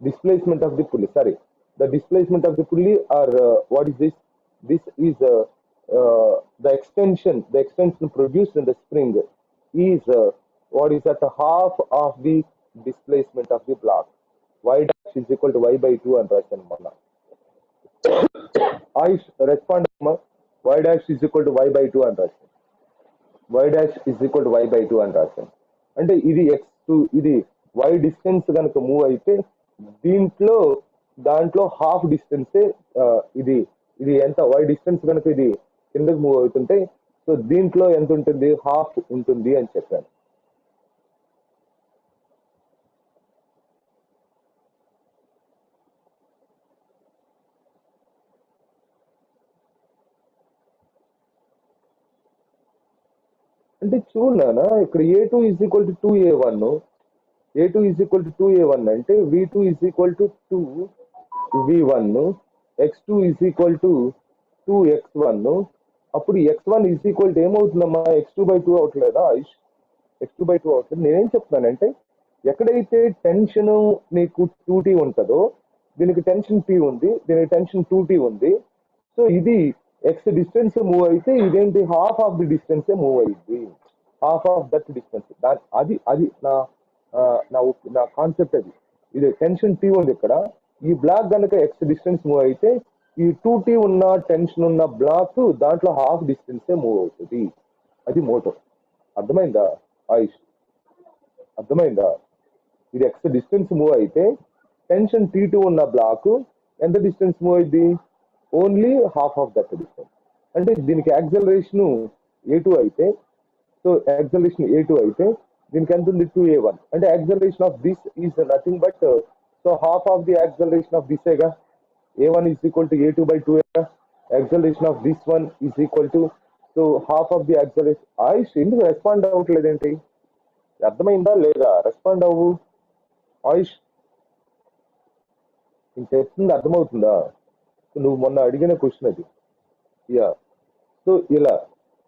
the displacement of the pulley, or what is this is the extension produced in the spring is what is that, half of the displacement of the block. Y dash is equal to y by 2 అని రాశాను మొన్న. ఆయుష్ respond అమ్మా, y dash is equal to y by 2 అని రాశాను, y dash is equal to y by 2 అని రాశాను. అంటే ఇది x2, ఇది y డిస్టెన్స్ కనుక మూవ్ అయితే దాంట్లో హాఫ్ డిస్టెన్సే ఇది ఇది ఎంత y డిస్టెన్స్ కనుక ఇది కిందకి మూవ్ అవుతుంటే సో దీంట్లో ఎంత ఉంటుంది, హాఫ్ ఉంటుంది అని చెప్పాను. అంటే చూడనా ఇక్కడ A2 is equal to 2A1, A2 is equal to 2A1 అంటే V2 is equal to 2V1, X2 is equal to 2X1. అప్పుడు X1 ఈజ్ ఈక్వల్ టు ఏమవుతుందమ్మా, X2/2 అవట్లేదా ఆయుష్? X2/2 అవట్లేదు. నేనేం చెప్తానంటే ఎక్కడైతే టెన్షన్ నీకు 2T ఉంటుందో దీనికి టెన్షన్ T ఉంది, దీనికి టెన్షన్ 2T ఉంది. సో ఇది ఎక్స్ డిస్టెన్స్ మూవ్ అయితే ఇదేంటి, హాఫ్ ఆఫ్ ది డిస్టెన్సే మూవ్ అయ్యింది, హాఫ్ ఆఫ్ దట్ డిస్టెన్స్. అది అది నా నా కాన్సెప్ట్. అది ఇది టెన్షన్ T ఉంది ఇక్కడ. ఈ బ్లాక్ కనుక ఎక్స్ డిస్టెన్స్ మూవ్ అయితే ఈ 2T ఉన్న టెన్షన్ ఉన్న బ్లాక్ దాంట్లో హాఫ్ డిస్టెన్సే మూవ్ అవుతుంది. అది మోటో. అర్థమైందా ఆయుష్? అర్థమైందా? ఇది ఎక్స్ డిస్టెన్స్ మూవ్ అయితే టెన్షన్ T2 ఉన్న బ్లాక్ ఎంత డిస్టెన్స్ మూవ్ అయింది, only half of that distance. అంటే దీనికి యాక్సలరేషన్ A2 అయితే, సో యాక్సలరేషన్ A2 అయితే దీనికి ఎంత ఉంది, 2A1. అంటే acceleration of this is nothing but so half of the acceleration of this ఏగా, A1 is equal to A2/2. Acceleration of this one is equal to so half of the acceleration. Ayush ఎందుకు respond అవ్వట్లేదేంటి? అర్థమైందా లేదా? Respond అవ్వు ఆయుష్. నీకు చెప్తుంది అర్థమవుతుందా? నువ్వు మొన్న అడిగిన క్వశ్చన్ అది. యా, సో ఇలా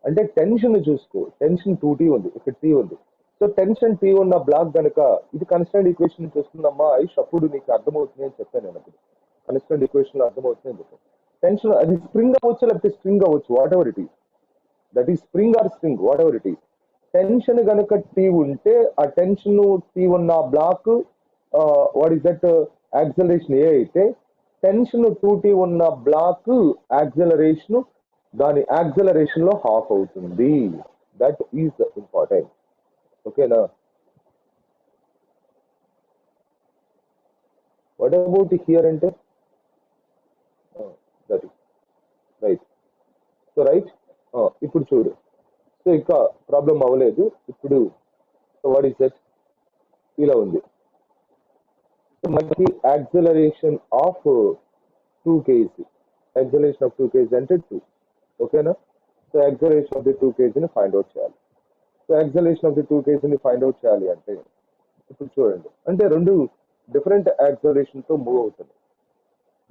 అంటే టెన్షన్ చూసుకో, టెన్షన్ 2T ఉంది, ఇక్కడ T ఉంది. సో టెన్షన్ T ఉన్న బ్లాక్ కనుక ఇది కన్స్టెంట్ ఈక్వేషన్ నుంచి వస్తుందమ్మా ఆయుష్. అప్పుడు నీకు అర్థమవుతుంది అని చెప్పాను నేను. అప్పుడు కన్స్టెంట్ ఈక్వేషన్ అర్థమవుతుంది అని చెప్పాను. టెన్షన్ అది స్ప్రింగ్ అవ్వచ్చు లేకపోతే స్ట్రింగ్ అవ్వచ్చు, whatever it is, that is spring or string, whatever it is. Tension కనుక T ఉంటే ఆ టెన్షన్ T ఉన్న block what is that acceleration A అయితే టెన్షన్ 2T ఉన్న బ్లాక్ యాక్సలరేషన్ దాని యాక్సలరేషన్ లో హాఫ్ అవుతుంది. That is important. ఓకేనా? వాట్ అబౌట్ హియర్ అంటే that is right. So right, ఇప్పుడు చూడు. సో ఇక ప్రాబ్లం అవ్వలేదు ఇప్పుడు. సో వాట్ ఈస్ దట్, ఇలా ఉంది. మనకి acceleration of 2 kg, acceleration of 2 kg అంటే 2. ఓకేనా? So acceleration of the 2 kg ని ఫైండ్ అవుట్ చేయాలి. So acceleration of the 2 kg ని ఫైండ్ అవుట్ చేయాలి అంటే ఇప్పుడు చూడండి, అంటే రెండు డిఫరెంట్ యాక్సలరేషన్ తో మూవ్ అవుతుంది,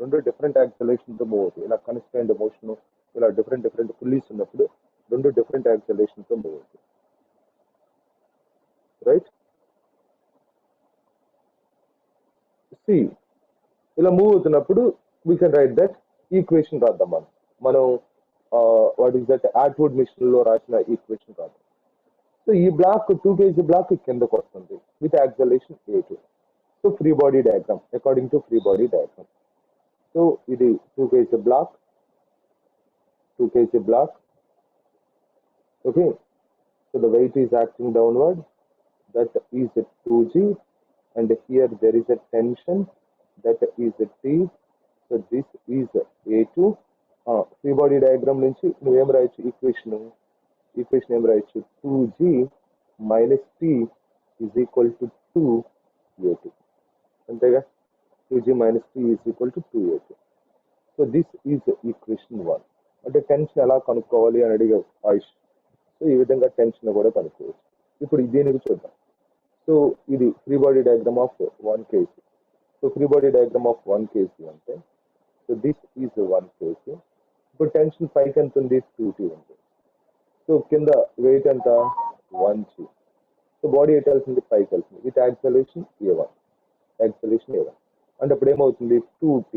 రెండు డిఫరెంట్ యాక్సలరేషన్ తో మూవ్ అవుతుంది. ఇలా కన్స్టెంట్ మోషన్, ఇలా డిఫరెంట్ డిఫరెంట్ పుల్లీస్ ఉన్నప్పుడు రెండు డిఫరెంట్ యాక్సలరేషన్ తో మూవ్ అవుతుంది. రైట్? సి ఇలా మూవ్ అవుతున్నప్పుడు we can write that equation రాద్దాం మనం what is that Atwood machine లో రాసిన ఈక్వేషన్ రాద్దాం. సో ఈ బ్లాక్ 2 kg బ్లాక్ కిందకు వస్తుంది with acceleration A2. So free body diagram according to free body diagram. So ఇది 2 kg block, 2 kg block. Okay, so the weight is acting downward, that is a 2G, and here there is a tension, that is a T. So this is A2. Free body diagram నుంచి నువ్వేం రాయొచ్చు, equation ఏం రాయొచ్చు, 2G minus T is equal to 2A2. అంతేగా, 2G minus T is equal to 2A2. So this is equation 1. అంటే tension ఎలా కనుక్కోవాలి అని అడిగావు ఆయుష్. సో ఈ విధంగా టెన్షన్ కూడా కనుక్కోవచ్చు. ఇప్పుడు దీనికి చూద్దాం. సో ఇది free body diagram of 1 kg. So free body diagram of 1 kg అంటే సో దిస్ ఈజ్ 1 kg. ఇప్పుడు టెన్షన్ పైకి ఎంత ఉంది, 2T ఉంది. సో కింద వెయిట్ ఎంత, 1G. సో బాడీ ఎటు వెళ్తుంది, పైకి వెళ్తుంది with acceleration A1. Acceleration A1 అంటే అప్పుడు ఏమవుతుంది, 2T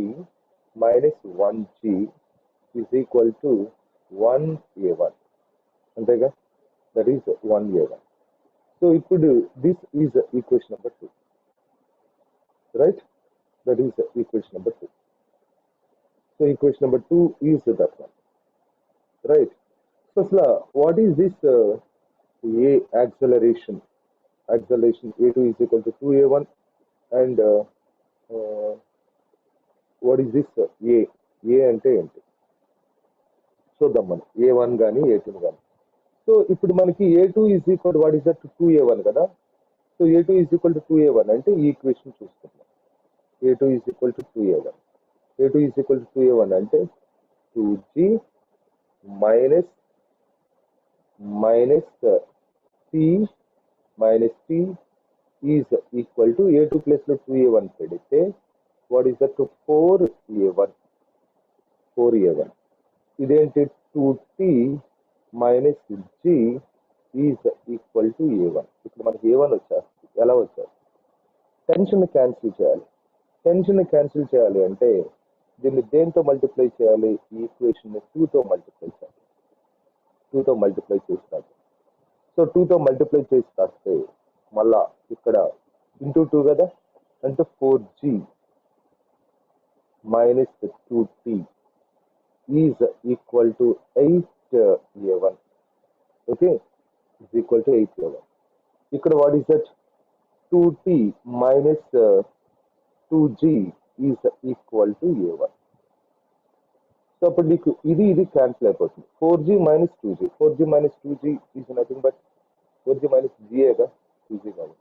minus 1G is equal to 1A1. అంతేగా, దట్ ఈస్ 1A1. సో ఇప్పుడు this is equation number 2. Right? That is equation number 2. So equation number 2 is that one. Right? So అసలు what is this A acceleration? Acceleration A2 is equal to 2A1 and what is this A అంటే ఏంటి చూద్దాం మనం A1 కానీ A2 కానీ. So ఇప్పుడు మనకి A2 is equal what is that 2A1 కదా. So A2 is equal to 2A1 అంటే ఈ ఈక్వేషన్ చూసుకుందాం. A2 is equal to 2A1. A2 is equal to 2A1 అంటే 2G minus T minus T is equal to A2 plus లో 2A1 పెడితే what is that 4A1. ఇదేంటి 2T minus G is equal to A1. ఇప్పుడు మనకి A1 వచ్చేస్తుంది. ఎలా వచ్చేస్తుంది? Tension cancel చేయాలి. టెన్షన్ క్యాన్సిల్ చేయాలి అంటే దీన్ని దేంతో మల్టిప్లై చేయాలి? ఈ ఈక్వేషన్ 2తో మల్టిప్లై చేయాలి. 2తో మల్టిప్లై చేసి రాదు. సో 2తో మల్టిప్లై చేసి రాస్తే మళ్ళా ఇక్కడ ఇంటూ 2 కదా, అంటే 4G minus 2T is equal to 8A1. Okay, is equal to 8A1. ఇక్కడ what is that 2T minus 2G is equal to A1. So అప్పుడు నీకు ఇది క్యాన్సిల్ అయిపోతుంది. 4G minus 2G, 4G minus 2G is nothing but 4G minus Gగా, 2G కాదు,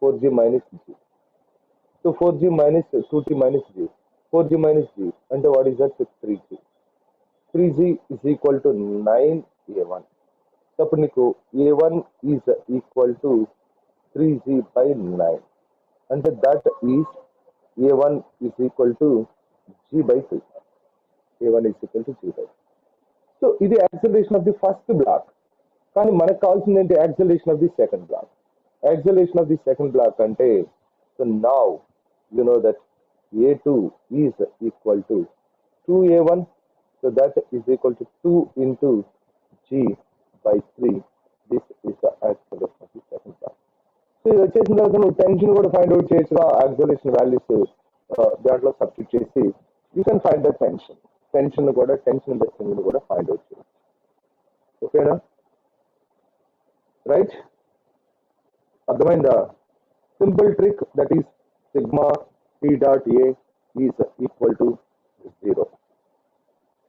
4G minus G. So 4G minus 2T minus G, 4G minus G అంటే what is that 3G. 3G is equal to 9A1. So అప్పుడు నీకు A1 is equal to 3G by 9 అంటే that is A1 is equal to G by 2. A1 is equal to G by 2. So ఇది acceleration of the first block. కానీ మనకు కావాల్సింది ఏంటి? Acceleration of the second block. Acceleration of the second block అంటే so now you know that A2 is equal to 2A1. So that is equal to 2 into G by 3. This is the acceleration of the second block. So ఇది వచ్చేసిన తర్వాత నువ్వు tension కూడా find out చేయొచ్చు. Acceleration values దాంట్లో substitute చేసి you can find the tension కూడా find out చేయొచ్చు. ఓకేనా? రైట్, అర్థమైందా? Simple trick, that is sigma T dot A is equal to 0.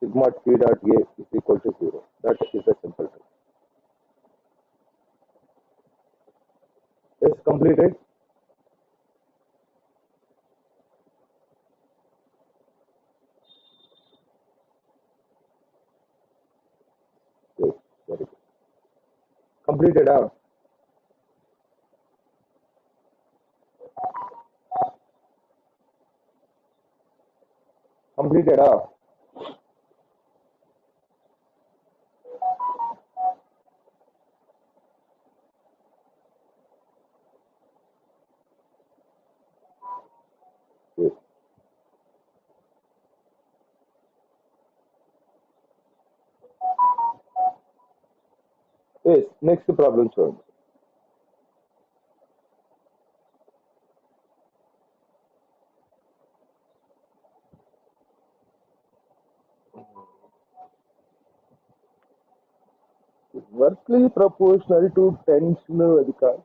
Sigma T dot A is equal to 0. That is a simple trick. Yes, completed. Yes, very good. Completed, huh? Completed, huh? Yes. Yes, next problem చూడండి. Inversely proportional to tension, అది కాదు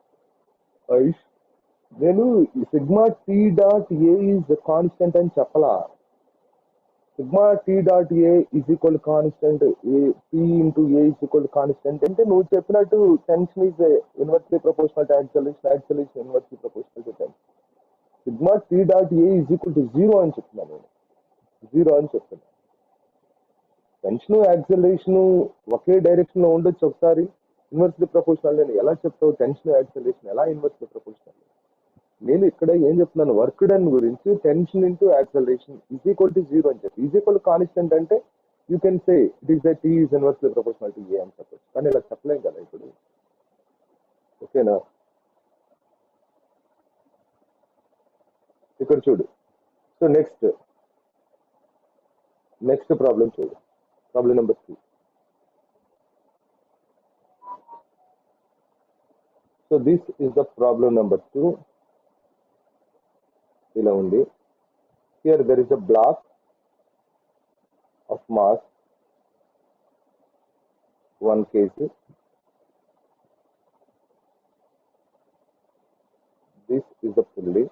ఆయుష్. నేను sigma T dot A is constant అని చెప్పలా. Sigma T dot A is equal constant, P into A is equal constant అంటే నువ్వు చెప్పినట్టు tension is inversely proportional to acceleration, acceleration inversely proportional to tension. Sigma T dot A is equal to 0 అని చెప్తున్నాను నేను. 0 అని చెప్తున్నాను. Tension acceleration ఒకే direction లో ఉండొచ్చు. ఒకసారి ఇన్వర్స్లీ ప్రపోర్షనల్ నేను ఎలా చెప్తావు? టెన్షన్ యాక్సిలరేషన్ ఎలా ఇన్వర్స్లీ ప్రపోర్షనల్? నేను ఇక్కడ ఏం చెప్తున్నాను, వర్క్ డన్ గురించి tension into acceleration is equal to 0 అని చెప్పి, ఈజ్ ఈక్వల్ కాన్స్టెంట్ అంటే you can say it is that T is inversely proportional to A అని చెప్పచ్చు. కానీ ఇలా చెప్పలేం కదా ఇప్పుడు. ఓకేనా? ఇక్కడ చూడు. సో నెక్స్ట్ ప్రాబ్లం చూడు. Problem number 3. So this is the problem number 2. ఇలా ఉంది. Here there is a black of mass 1 kg. this is the pulley.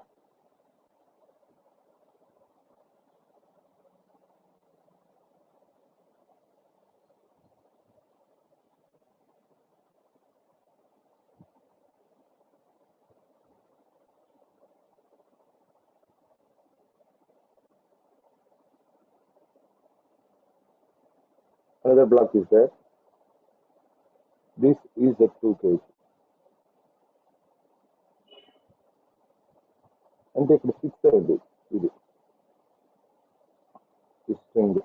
Another block is there. This is a 2 kg. అంటే ఇక్కడ 6 అయింది ఇది ఈ string.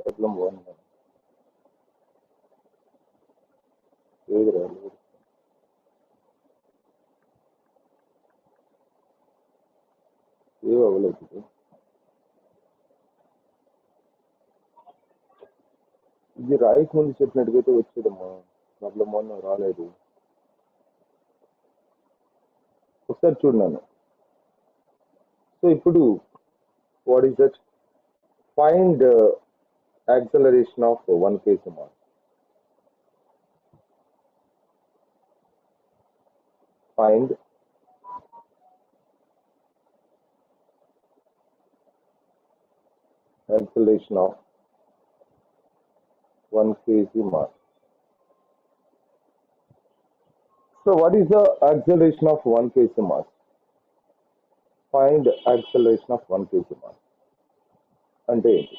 Problem 1 ఏది రాలేదు. ఏవి అవ్వలేదు. ఇది రాయికి ముందు చెప్పినట్టుగైతే వచ్చేదమ్మా. ప్రాబ్లం 1 రాలేదు. ఒకసారి చూడన్నాను. సో ఇప్పుడు what is that? Find acceleration of 1 kg mass. Find acceleration of 1 kg mass. So what is the acceleration of 1 kg mass? Find acceleration of 1 kg mass. అంటే ఏంటి?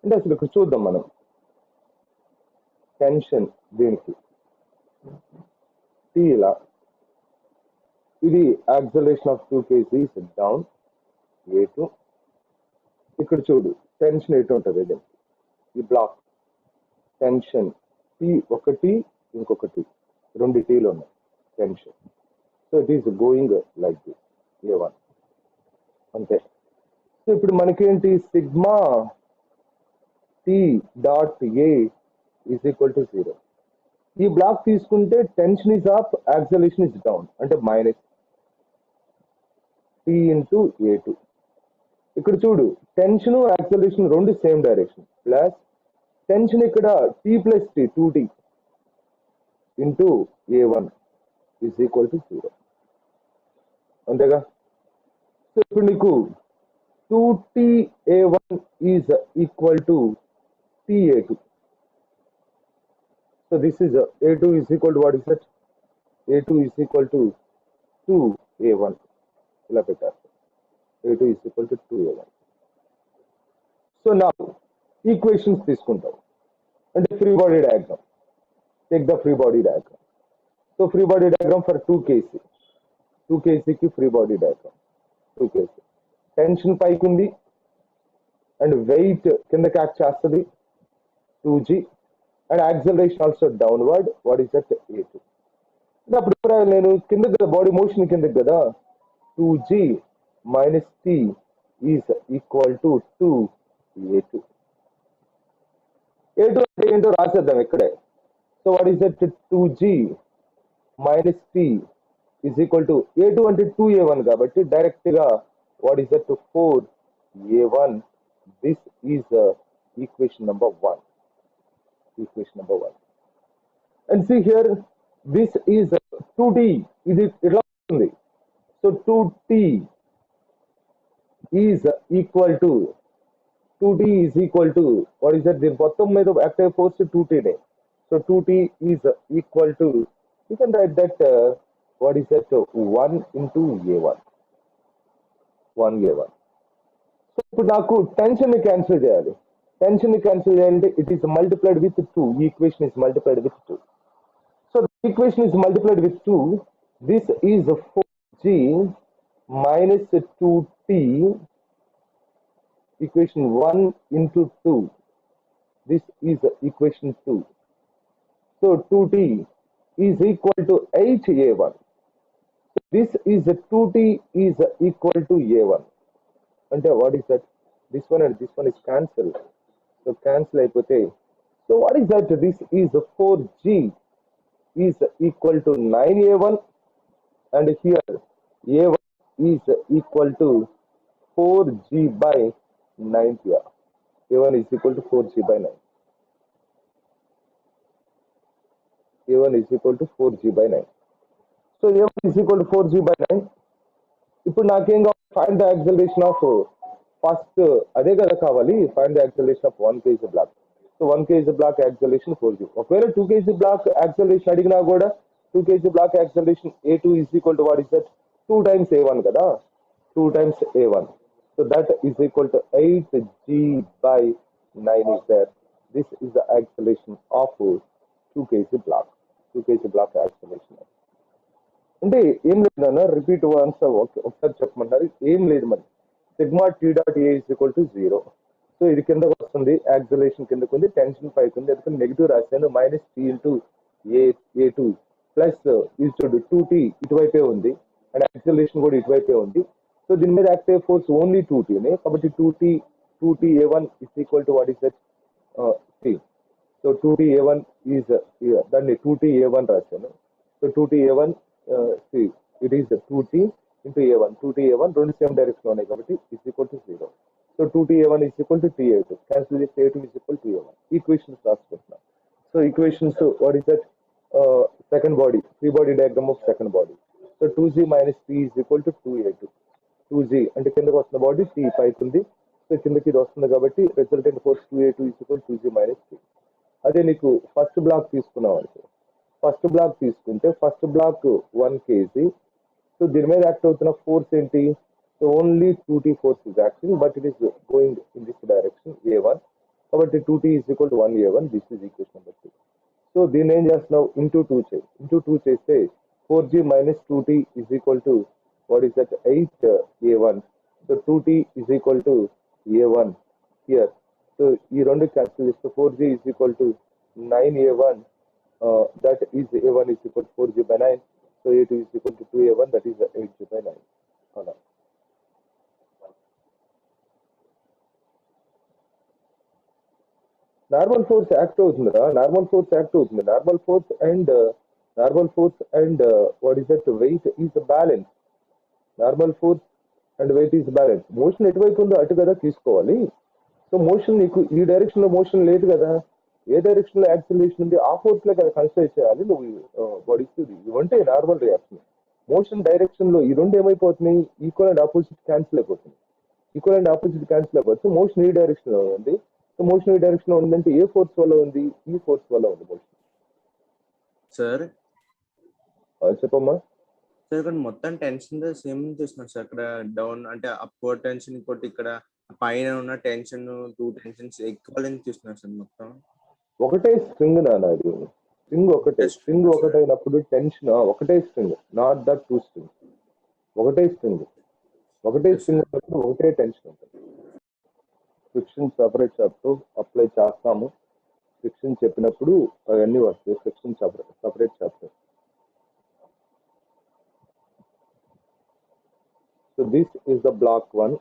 అంటే అసలు ఇక్కడ చూద్దాం మనం. టెన్షన్ దీనికి T ఇలా, ఇది acceleration of 2 kg down A2. ఇక్కడ చూడు టెన్షన్ ఎటు ఉంటుంది ఇది ఈ బ్లాక్ టెన్షన్ T1 ఇంకొకటి 2 Tలు ఉన్నాయి tension. So it is going like this A1 అంతే. సో ఇప్పుడు మనకేంటి sigma T dot A is equal to 0. ఈ బ్లాక్ తీసుకుంటే tension is up, acceleration is down, అంటే మైనస్ T ఇంటూ A2. ఇక్కడ చూడు టెన్షన్ యాక్సలరేషన్ రెండు సేమ్ డైరెక్షన్, ప్లస్ టెన్షన్ ఇక్కడ T plus T 2T into A1 is equal to 0 అంతేగా. So ఇప్పుడు నీకు 2T A1 is equal to T A2. So this is A2 is equal to what is that? A2 is equal to 2A1. ఇలా పెట్టారు. A2 is equal to 2A1. So now equations తీసుకుంటాం అంటే free body diagram. Take the free body diagram. So free body diagram for 2 kg. 2 kg కి free body diagram. 2 kg. Tension పైకి ఉంది and weight కిందకి act చేస్తుంది 2G. And acceleration also downward. What is that? A2. అప్పుడు నేను కింద కదా body motion కిందకి కదా 2G minus T is equal to 2A2. A2 అంటే ఏంటో రాసేద్దాం ఇక్కడే. So what is that? 2G minus T is equal to A2 అంటే 2A1 కాబట్టి డైరెక్ట్ గా what is that? 4A1. This is equation number 1. Equation number 1. And see here, this is 2T. Is it wrong? So 2T is equal to 2T is equal to what is that? The bottom of the active force 2T. So 2T is equal to, you can write that what is that? 1 into A1. 1A1. So నాకు tension ని cancel చేయాలి. Tension cancel and it is multiplied with 2. Equation is multiplied with 2. So the equation is multiplied with 2. This is 4G minus 2T. Equation 1 into 2 This is equation 2. So 2t is equal to HA1. So this is 2t is equal to A1. And what is that? This one and this one is cancelled. So cancel అయిపోతే. So what is that? This is 4g is equal to 9A1, and here A1 is equal to 4g by 9 here. A1 is equal to 4g by 9. A1 is equal to 4g by 9. So A1 is equal to 4g by 9. ఇప్పుడు నాకేం కావాలి? Find the acceleration of first అదే కదా కావాలి, find the acceleration of 1 kg block. So 1 kg block acceleration 4g. ఒకవేళ 2 kg block acceleration అడిగినా కూడా 2 kg block acceleration A2 is equal to what is that? 2 times A1 కదా, 2 times A1. So that is equal to 8g by 9 is there. This is the acceleration of 2 kg block. 2 kg block acceleration. అంటే ఏం లేదు నాన్న, repeat once ఒకసారి చెప్పమంటారు. ఏం లేదు మరి, sigma T dot A is equal to 0. So ఇది కిందకు వస్తుంది, యాక్సలరేషన్ కిందకు ఉంది, టెన్షన్ పైకి ఉంది, ఎందుకంటే నెగిటివ్ రాశాను. Minus T into A2 plus ఇది చూడు 2t ఇటువైపే ఉంది, అండ్ యాక్సలరేషన్ కూడా ఇటువైపే ఉంది. సో దీని మీద యాక్ట్ అయ్యే ఫోర్స్ ఓన్లీ 2t, కాబట్టి 2t A1 is equal to what is that? t. So 2t A1 is దాన్ని 2t A1 రాశాను. So 2t A1 see, it is 2t into A1. 2t A1 రెండు same direction ఉన్నాయి కాబట్టి is equal to 0. So 2t A1 is equal to T A2. Cancel this, A2 is equal to A1. Equations రాసుకుంటున్నాం. So equations, what is that? Second body, three body diagram of second body. So 2g minus T is equal to 2A2. 2g అంటే కిందకి వస్తున్న body T పైకి ఉంది, so కిందకి ఇది వస్తుంది కాబట్టి resultant force 2A2 is equal to 2g minus T. అదే నీకు ఫస్ట్ బ్లాక్ తీసుకున్నాం అనుకో, ఫస్ట్ బ్లాక్ తీసుకుంటే ఫస్ట్ బ్లాక్ 1 kg. సో దీని మీద యాక్ట్ అవుతున్న ఫోర్స్ ఏంటి? So only 2t force is acting, but it is going in this direction A1, కాబట్టి 2t is equal to 1A1. This is equation number 2. So దీన్ని ఏం చేస్తున్నావు? Into 2 చేయి. Into 2 చేస్తే 4g minus 2t is equal to what is that? 8A1. So 2t is equal to A1 here. So ఈ రెండు cancel చేస్తే 4g is equal to 9A1. That is A1 is equal to 4g by 9. So A2 is equal to 2A1, that is 8g by 9. Hold on. Normal force act అవుతుందిరా, normal force act అవుతుంది. Normal force and what is that? Wait is balance. Normal force and weight is balance. Motion ఎటువైపు ఉందో అటు కదా తీసుకోవాలి. So motion నీకు ఈ direction లో మోషన్ లేదు కదా, ఏ డైరెక్షన్ లో యాక్సిలరేషన్ ఉంది ఆ ఫోర్స్ లో కదా కన్సిడర్ చేయాలి నువ్వు బాడీకి. ఇవంటే నార్మల్ రియాక్షన్. మోషన్ డైరెక్షన్ లో ఈ రెండు ఏమైపోతున్నాయి? ఈక్వల్ అండ్ ఆపోజిట్ క్యాన్సిల్ అయిపోతుంది. ఈక్వల్ అండ్ ఆపోజిట్ క్యాన్సిల్ అయిపోతుంది. మోషన్ ఈ డైరెక్షన్ లో ఉంది. సో మోషన్ ఈ డైరెక్షన్ లో ఉందంటే ఏ ఫోర్స్ వల్ల ఉంది? ఈ ఫోర్స్ వల్ల ఉంది మోషన్. సార్ చెప్పమ్మా. సార్ ఇక్కడ మొత్తం టెన్షన్ సేమ్ చేస్తున్నారు సార్. అక్కడ డౌన్ అంటే అప్వర్డ్ టెన్షన్, ఇంకోటి ఇక్కడ పైన ఉన్న టెన్షన్, 2 టెన్షన్స్ ఈక్వల్ అని చూస్తున్నారు సార్ మొత్తం. ఒకటే స్ట్రింగ్ నాన్న, అది స్ట్రింగ్ ఒకటే. స్ట్రింగ్ ఒకటైనప్పుడు టెన్షన్ ఒకటే స్ట్రింగ్, నాట్ దట్ 2 స్ట్రింగ్. ఒకటే స్ట్రింగ్ ఉన్నప్పుడు ఒకటే టెన్షన్ ఉంటుంది. ఫ్రిక్షన్ సపరేట్ చాప్టర్ అప్లై చేస్తాము. ఫ్రిక్షన్ చెప్పినప్పుడు అవన్నీ వస్తాయి. Friction separate chapter. So this is the block 1.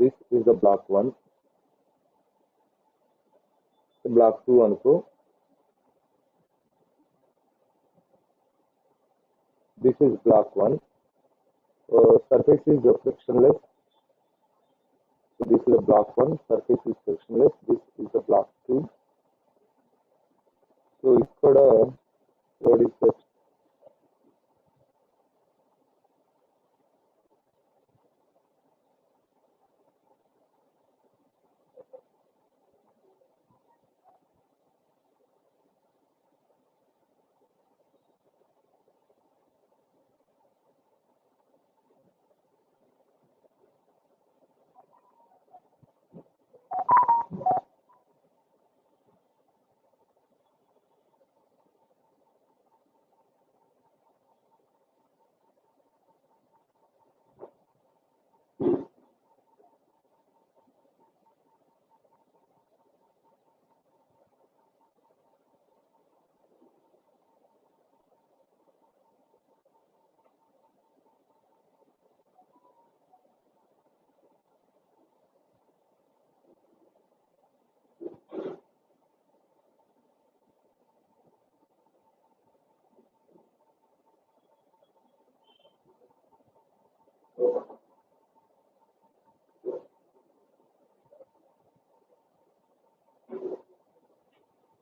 This is the block 1. So block 2 అనుకో. This is block 1. Surface is frictionless. So this is the block 1. Surface is frictionless. This is the block 2. So ఇక్కడ what is that?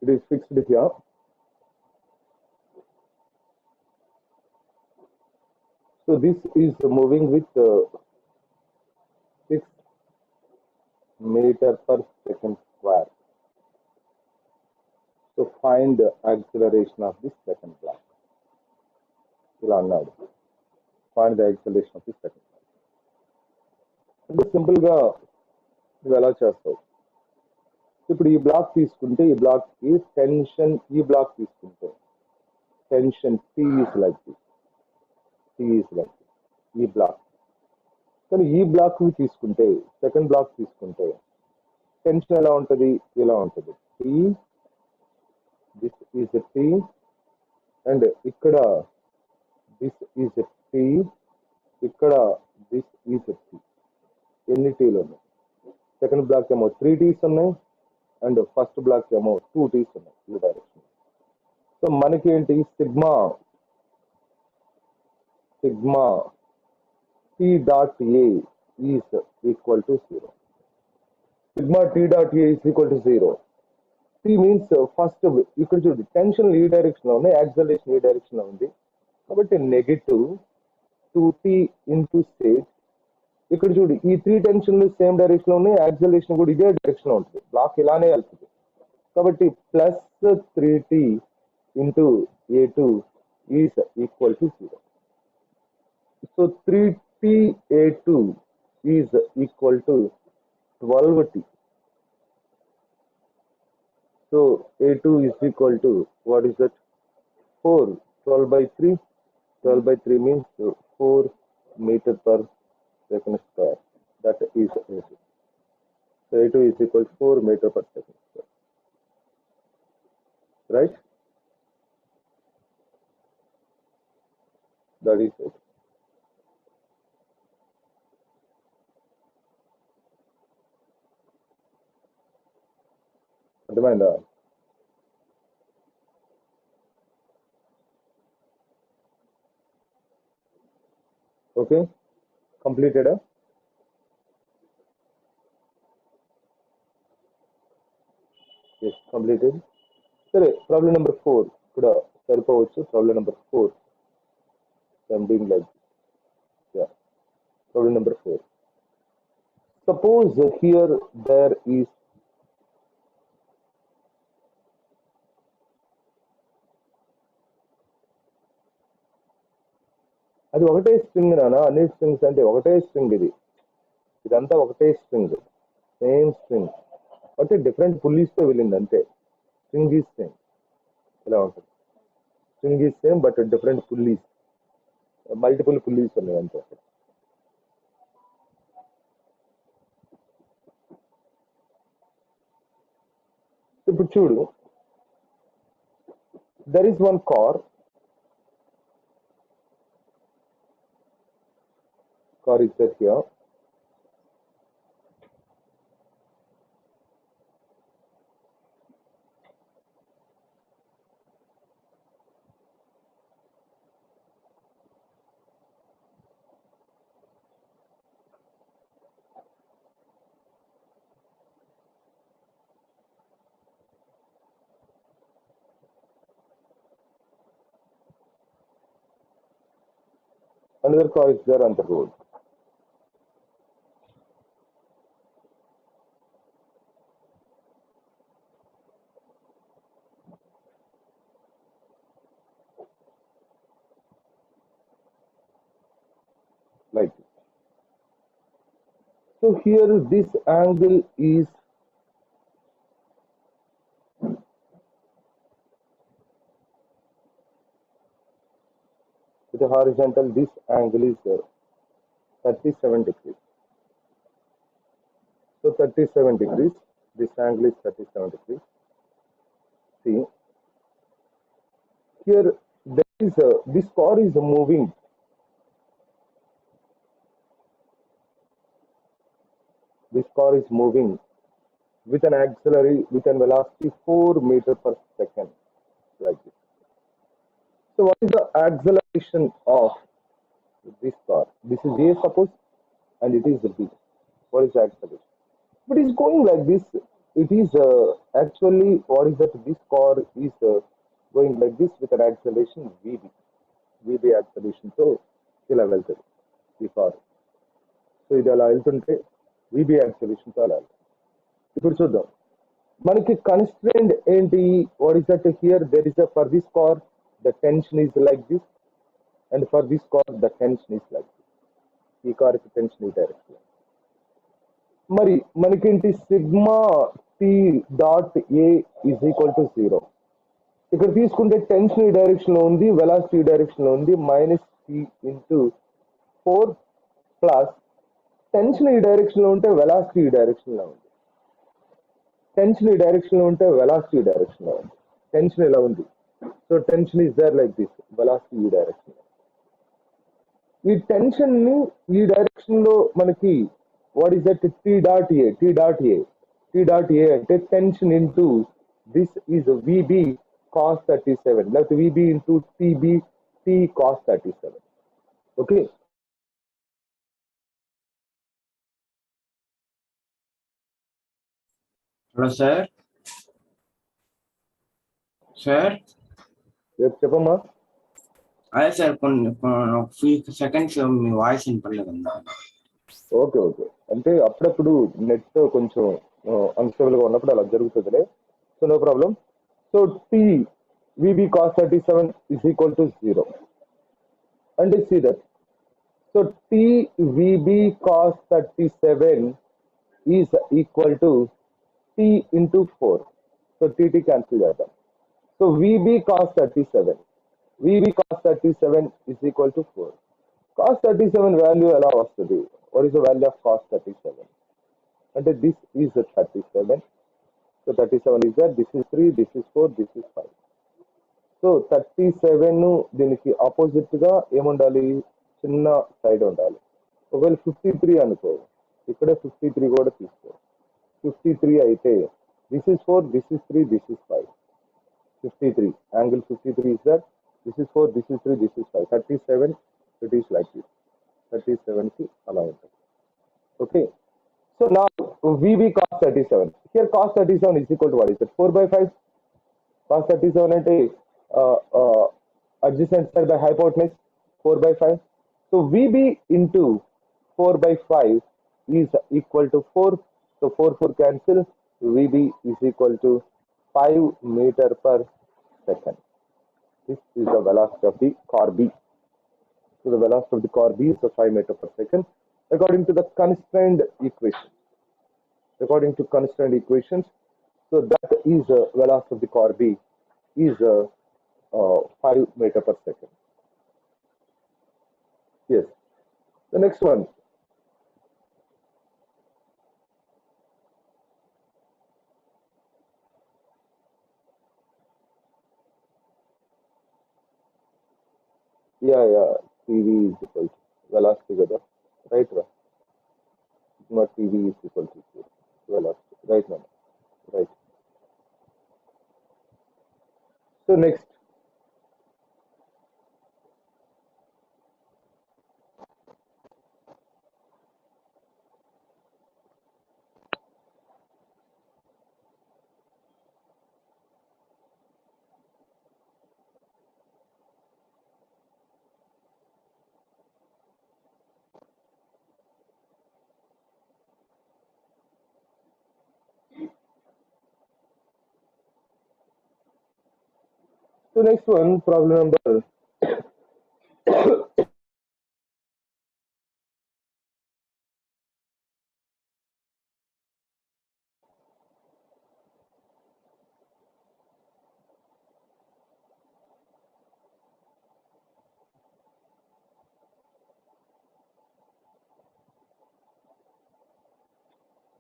It is fixed here. So this is moving with 6 meter per second square. So find the acceleration of this second block. ఇలా అన్నాడు. Find the acceleration of this second block. అంటే simple గా నువ్వు ఎలా చేస్తావు? ఇప్పుడు ఈ black తీసుకుంటే ఈ బ్లాక్ కి టెన్షన్, ఈ బ్లాక్ తీసుకుంటే tension T is like this. T is like this. ఈ బ్లాక్. కానీ ఈ బ్లాక్ తీసుకుంటే, సెకండ్ బ్లాక్ తీసుకుంటే టెన్షన్ ఎలా ఉంటుంది? ఇలా ఉంటుంది. T, this is T, and ఇక్కడ దిస్ ఈజ్ T, ఇక్కడ దిస్ ఈజ్ T. ఎన్ని టీలు ఉన్నాయి? సెకండ్ బ్లాక్ ఏమో 3 T's ఉన్నాయి, అండ్ ఫస్ట్ బ్లాక్ ఏమో 2 T's ఉన్నాయి ఈ డైరెక్షన్. సో మనకి ఏంటి? Sigma T dot A is equal to 0. Sigma T dot A is equal to 0. T means first ఇక్కడ చూడు టెన్షన్ ఈ డైరెక్షన్ లో ఉంది, యాక్సలరేషన్ ఈ డైరెక్షన్ లో ఉంది కాబట్టి నెగటివ్ 2T ఇంటూ స్టేజ్. ఇక్కడ చూడు ఈ 3 టెన్షన్లు సేమ్ డైరెక్షన్ లో ఉన్నాయి, యాక్సలరేషన్ కూడా ఇదే డైరెక్షన్ లో ఉంటుంది, బ్లాక్ ఇలానే వెళ్తుంది కాబట్టి plus 3T into A2 is equal to 0. So 3T_A2 is equal to 12T. So A2 is equal to, what is that? 4. 12 by 3. 12 by 3 means 4 meter per second square. That is A2. So A2 is equal to 4 meter per second square. Right? That is it. అర్థమైందా? Okay, కంప్లీటెడా? Yes, completed. సరే, problem number 4 కూడా సరిపోవచ్చు. Problem number 4 I'm doing like this. Problem number 4. Suppose here there is అది ఒకటే string నానా, అన్ని strings అంటే ఒకటే స్ట్రింగ్, ఇదంతా ఒకటే స్ట్రింగ్, సేమ్ స్ట్రింగ్, అంటే డిఫరెంట్ పుల్లీస్తో వెళ్ళింది అంతే. స్ట్రింగ్ ఈజ్ సేమ్, ఇలా ఉంటుంది. String is same but different pulleys, multiple pulleys ఉన్నాయి అంతే. ఇప్పుడు చూడు, there is one car is set here. Another car is there on the road. Like this. So here this angle is with the horizontal, this angle is 37 degrees. So 37 degrees, this angle is 37 degrees. See, here there is this car is moving. This car is moving with an auxiliary, with an velocity 4 meters per second, like this. So what is the acceleration of this car? This is A, suppose, and it is B. What is the acceleration? But it's going like this. It is actually what is that this car is going like this with an acceleration vb acceleration. So ఇలా వెళ్తుంది ఈ car. So ఇది అలా వెళ్తుంటే vb acceleration తో అలా వెళ్తుంది. ఇప్పుడు చూద్దాం మనకి కన్స్ట్రెయింట్ ఏంటి, what is that here there is for this car the tension is like this and for this car the tension is like this. ఈ కార్ కి టెన్షన్ ఈ డైరెక్షన్. మరి మనకేంటి sigma T dot A is equal to 0. ఇక్కడ తీసుకుంటే tension ఈ direction లో ఉంది, వెలాసిటీ ఈ డైరెక్షన్ లో ఉంది, minus T into 4 plus tension ఈ డైరెక్షన్ లో ఉంటే వెలాసిటీ ఈ డైరెక్షన్ లో ఉంది, టెన్షన్ ఈ డైరెక్షన్ లో ఉంటే వెలాసిటీ డైరెక్షన్ లో ఉంది. టెన్షన్ ఇలా ఉంది, so tension is there like this, velocity ఈ డైరెక్షన్. ఈ టెన్షన్ ని ఈ డైరెక్షన్ లో మనకి what is that T dot A, T dot A, T dot A అంటే tension into this is VB cos 37 లేకపోతే VB into TB T cos 37. Okay, hello sir. Sir చెప్పమ్మా. అదే సార్ కొన్ని ఫ్యూ సెకండ్స్ మీ వాయిస్ వినపడలేదన్నా. ఓకే ఓకే, అంటే అప్పుడప్పుడు నెట్ కొంచెం అన్స్టేబుల్ గా ఉన్నప్పుడు అలా జరుగుతుందిలే. So no problem. So T VB cos 37 is equal to 0 అంటే see that. So T VB cos 37 is equal to T into 4. So TT cancel చేద్దాం. సో విబి కాస్ 37, విబి కాస్ 37 ఇస్ ఈక్వల్ టు 4. Cos 37 value ఎలా వస్తుంది? What is the value of cos 37 అంటే this is 37. So 37 is that, this is 3, this is 4, this is 5. So 37 దీనికి opposite గా ఏముండాలి? చిన్న సైడ్ ఉండాలి. ఒకవేళ 53 అనుకో, ఇక్కడే 53 కూడా తీసుకో. 53 అయితే this is 4, this is 3, this is 5. 53 angle 53 is that, this is 4, this is 3, this is 5. 37 it is like this. 37 కి అలా ఉంటుంది. ఓకే, సో నా VB cos 37, here cos 37 is equal to what is it? 4/5. cos 37 అంటే adjacent side by hypotenuse 4/5. So VB into 4/5 is equal to 4. So 4 cancel. VB is equal to 5 meter per second. This is the velocity of the car B. So the velocity of the car B is 5 meter per second according to the constrained equation. According to constrained equations, so that is the velocity of the car B is 5 meter per second. Yes. The next one. Yeah. TV is equal to velocity together, right? Not TV is equal to velocity, right? No, right. So next. So next one, problem number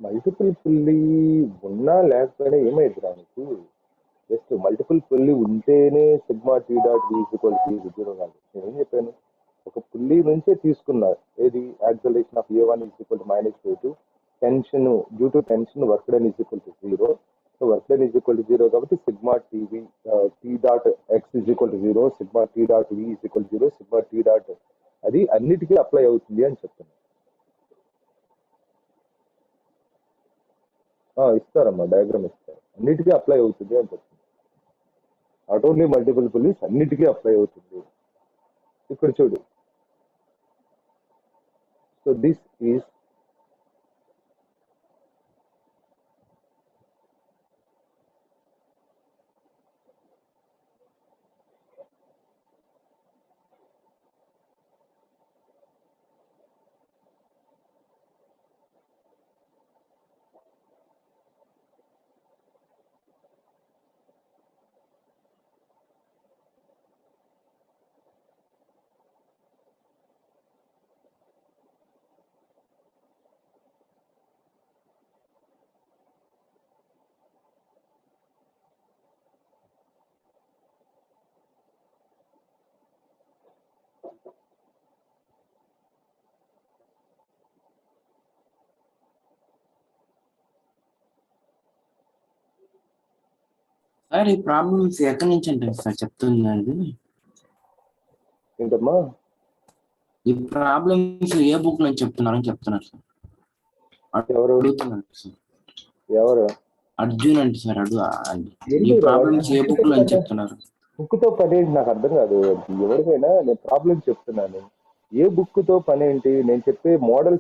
multiple pulley ఉన్నా లేకపోయినా ఏమైంది దానికి? Just multiple pulley ఉంటేనే sigma T dot B equal to 0 కాదు. నేను ఏం చెప్పాను? ఒక పుల్లి నుంచే తీసుకున్నా ఏది acceleration of A1 is equal to -2, tension due to tension work done is equal to 0. So work done is equal to 0 కాబట్టి sigma TV T dot X is equal to 0, sigma T dot V is equal to 0, sigma T dot అది అన్నిటికీ apply అవుతుంది అని చెప్తున్నాను. ఇస్తారమ్మా, diagram ఇస్తారు. అన్నిటికీ apply అవుతుంది అని చెప్తుంది. నాట్ ఓన్లీ మల్టిపుల్ పులీస్, అన్నిటికీ అప్లై అవుతుంది. ఇక్కడ చూడు, సో దిస్ ఈస్ సార్ ఈ ప్రాబ్లమ్స్ ఎక్కడి నుంచి అంటే సార్ చెప్తుందండి? ఏంటమ్మా? ఈ ప్రాబ్లమ్స్ ఏ బుక్ నుంచి చెప్తున్నారని చెప్తున్నారు సార్. ఎవరు అడుగుతున్నారు సార్. ఎవరు అర్జున్ అంటే సార్ ఈ ఎందుకు ప్రాబ్లమ్స్ ఏ బుక్ నుంచి చెప్తున్నారు? బుక్తో పని ఏంటి నాకు అర్థం కాదు. ఎవరికైనా నేను ప్రాబ్లం చెప్తున్నాను, ఏ బుక్తో పని ఏంటి? నేను చెప్పే మోడల్